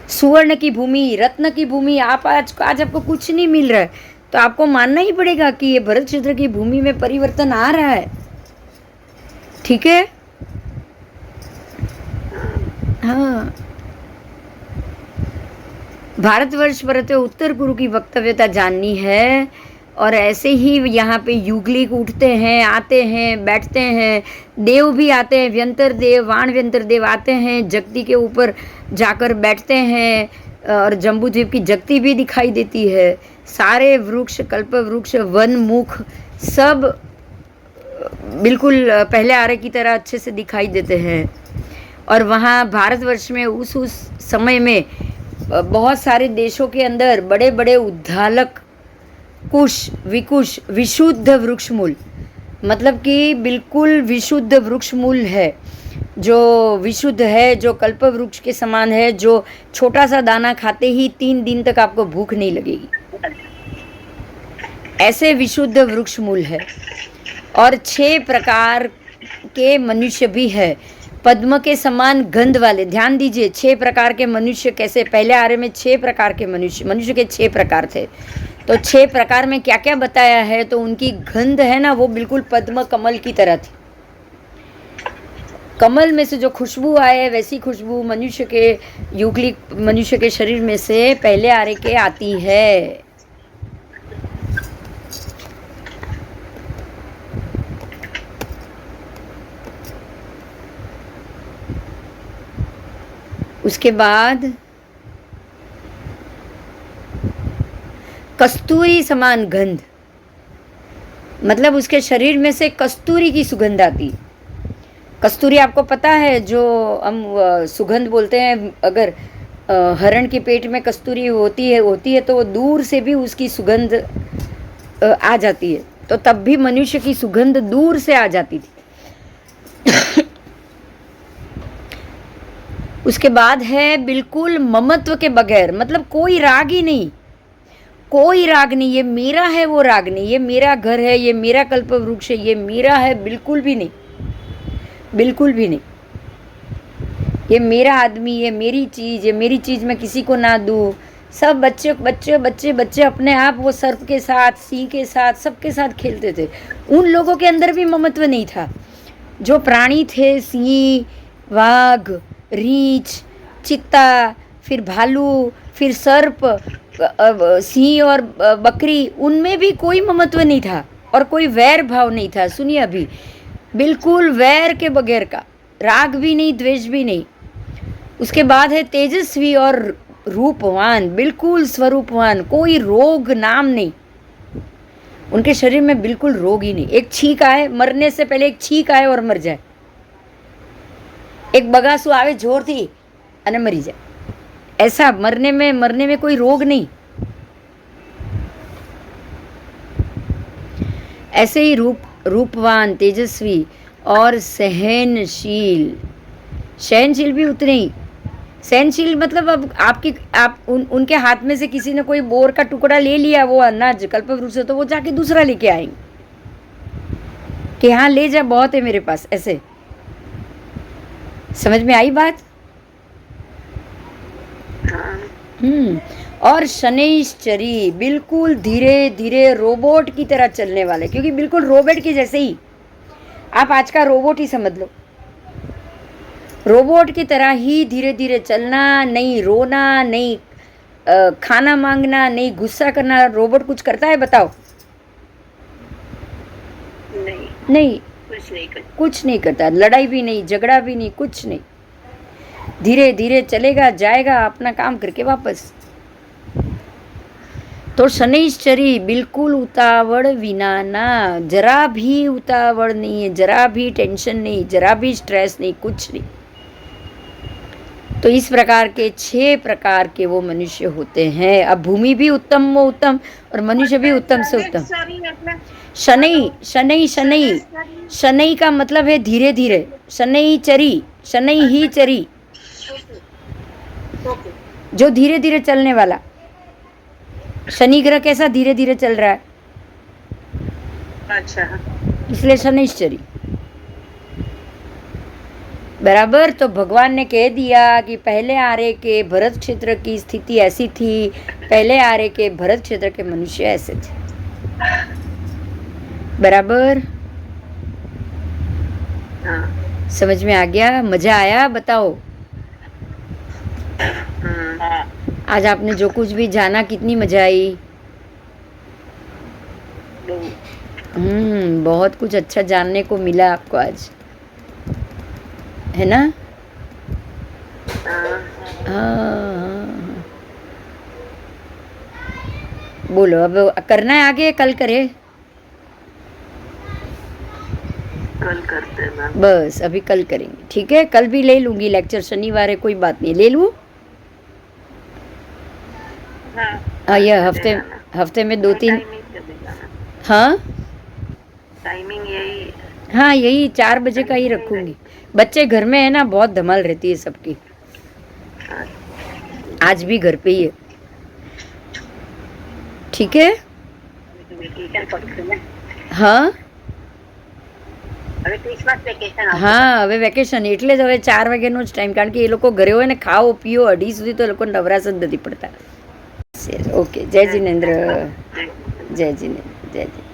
सुवर्ण की भूमि, रत्न की भूमि, आप आज आपको कुछ नहीं मिल रहा है। तो आपको मानना ही पड़ेगा कि ये भरत क्षेत्र की भूमि में परिवर्तन आ रहा है। ठीक है? हाँ, भारतवर्ष पर उत्तर कुरु की वक्तव्यता जाननी है। और ऐसे ही यहाँ पे युगलिक उठते हैं, आते हैं, बैठते हैं। देव भी आते हैं, व्यंतर देव, वाण व्यंतर देव आते हैं, जगती के ऊपर जाकर बैठते हैं। और जम्बूद्वीप की जगती भी दिखाई देती है। सारे वृक्ष, कल्प वृक्ष, वन मुख सब बिल्कुल पहले आर्य की तरह अच्छे से दिखाई देते हैं। और वहाँ भारतवर्ष में उस समय में बहुत सारे देशों के अंदर बड़े बड़े उद्धालक, कुश, विकुश, विशुद्ध वृक्ष मूल, मतलब कि बिल्कुल विशुद्ध वृक्ष मूल है, जो विशुद्ध है, जो कल्प वृक्ष के समान है, जो छोटा सा दाना खाते ही 3 दिन तक आपको भूख नहीं लगेगी। ऐसे विशुद्ध वृक्ष मूल है। और 6 प्रकार के मनुष्य भी है, पद्म के समान गंध वाले। ध्यान दीजिए, 6 प्रकार के मनुष्य कैसे? पहले आर्य में 6 प्रकार के मनुष्य के 6 प्रकार थे। तो 6 प्रकार में क्या क्या बताया है? तो उनकी गंध है ना, वो बिल्कुल पद्म कमल की तरह थी। कमल में से जो खुशबू आए वैसी खुशबू मनुष्य के, युगलिक मनुष्य के शरीर में से पहले आर्य के आती है। उसके बाद कस्तूरी समान गंध, मतलब उसके शरीर में से कस्तूरी की सुगंध आती। कस्तूरी आपको पता है, जो हम सुगंध बोलते हैं। अगर हरण के पेट में कस्तूरी होती है तो वो दूर से भी उसकी सुगंध आ जाती है। तो तब भी मनुष्य की सुगंध दूर से आ जाती थी। उसके बाद है बिल्कुल ममत्व के बगैर, मतलब कोई राग ही नहीं, कोई राग नहीं। ये मेरा है, वो राग नहीं। ये मेरा घर है, ये मेरा कल्प वृक्ष है, ये मेरा है, बिल्कुल भी नहीं, बिल्कुल भी नहीं। ये मेरा आदमी, ये मेरी चीज़ मैं किसी को ना दूँ। सब बच्चे बच्चे बच्चे बच्चे अपने आप वो सर्प के साथ, सिंह के साथ, सबके साथ खेलते थे। उन लोगों के अंदर भी ममत्व नहीं था। जो प्राणी थे, सिंह, वाघ, रीछ, चित्ता, फिर भालू, फिर सर्प, सिंह और बकरी, उनमें भी कोई ममत्व नहीं था और कोई वैर भाव नहीं था। सुनिए, अभी बिल्कुल वैर के बगैर का, राग भी नहीं, द्वेष भी नहीं। उसके बाद है तेजस्वी और रूपवान, बिल्कुल स्वरूपवान, कोई रोग नाम नहीं। उनके शरीर में बिल्कुल रोग ही नहीं। एक छींक आए, मरने से पहले एक छींक आए और मर जाए। एक बगासु आवे जोरथी अने मरी जाए, ऐसा मरने में कोई रोग नहीं। ऐसे ही रूपवान, तेजस्वी और सहनशील। सहनशील भी उतने ही। सहनशील मतलब अब उनके हाथ में से किसी ने कोई बोर का टुकड़ा ले लिया, वो अनाज कल्पवृक्ष से, तो वो जाके दूसरा लेके आएंगे कि हाँ ले जा, बहुत है मेरे पास। ऐसे समझ में आई बात? और शनैश्चरी, बिल्कुल धीरे धीरे रोबोट की तरह चलने वाले, क्योंकि बिल्कुल रोबोट के जैसे ही। आप आज का रोबोट ही समझ लो, रोबोट की तरह ही धीरे धीरे चलना, नहीं रोना, नहीं खाना मांगना, नहीं गुस्सा करना। रोबोट कुछ करता है? बताओ। नहीं। नहीं, कुछ नहीं करता। कुछ नहीं करता, लड़ाई भी नहीं, झगड़ा भी नहीं, कुछ नहीं, धीरे धीरे चलेगा, जाएगा अपना काम करके वापस। तो शनैश्चरी बिल्कुल उतावड़ विनाना, जरा भी उतावड़ नहीं है, जरा भी टेंशन नहीं, जरा भी स्ट्रेस नहीं, कुछ नहीं। तो इस प्रकार के 6 प्रकार के वो मनुष्य होते हैं। अब भूमि भी उत्तम वो उत्तम और मनुष्य भी उत्तम से उत्तम। शनै शनै शनै शनै का मतलब है धीरे धीरे, शनैचरी, शनै ही चरी, जो धीरे धीरे चलने वाला। शनि ग्रह कैसा धीरे धीरे चल रहा है, अच्छा, इसलिए शनैश्चरी। बराबर। तो भगवान ने कह दिया कि पहले आर्य के भरत क्षेत्र की स्थिति ऐसी थी, पहले आर्य के भरत क्षेत्र के मनुष्य ऐसे थे। बराबर, हाँ, समझ में आ गया? मजा आया? बताओ हाँ, आज आपने जो कुछ भी जाना कितनी मजा आई? बहुत कुछ अच्छा जानने को मिला आपको आज, है ना? हाँ। बोलो अब करना है आगे, कल करे? कल करते हैं मैम। बस अभी कल करेंगे, ठीक है? कल भी ले लूंगी लेक्चर, शनिवार है, कोई बात नहीं, ले लूँ। हाँ, ये हफ्ते में 2-3। हाँ टाइमिंग यही। हाँ, यही 4 बजे का ही रखूंगी। बच्चे घर में है ना, बहुत धमाल रहती है सबकी। आज भी घर पे ही है, ठीक है? हाँ હા, હવે વેકેશન એટલે જ હવે 4 વાગ્યાનો જ ટાઈમ, કારણ કે એ લોકો ઘરે હોય ને, ખાઓ પીઓ 2:30 સુધી તો એ લોકો નવરાશ જ નથી પડતા. ઓકે, જય જીનેન્દ્ર, જય જીનેન્દ્ર, જય જય.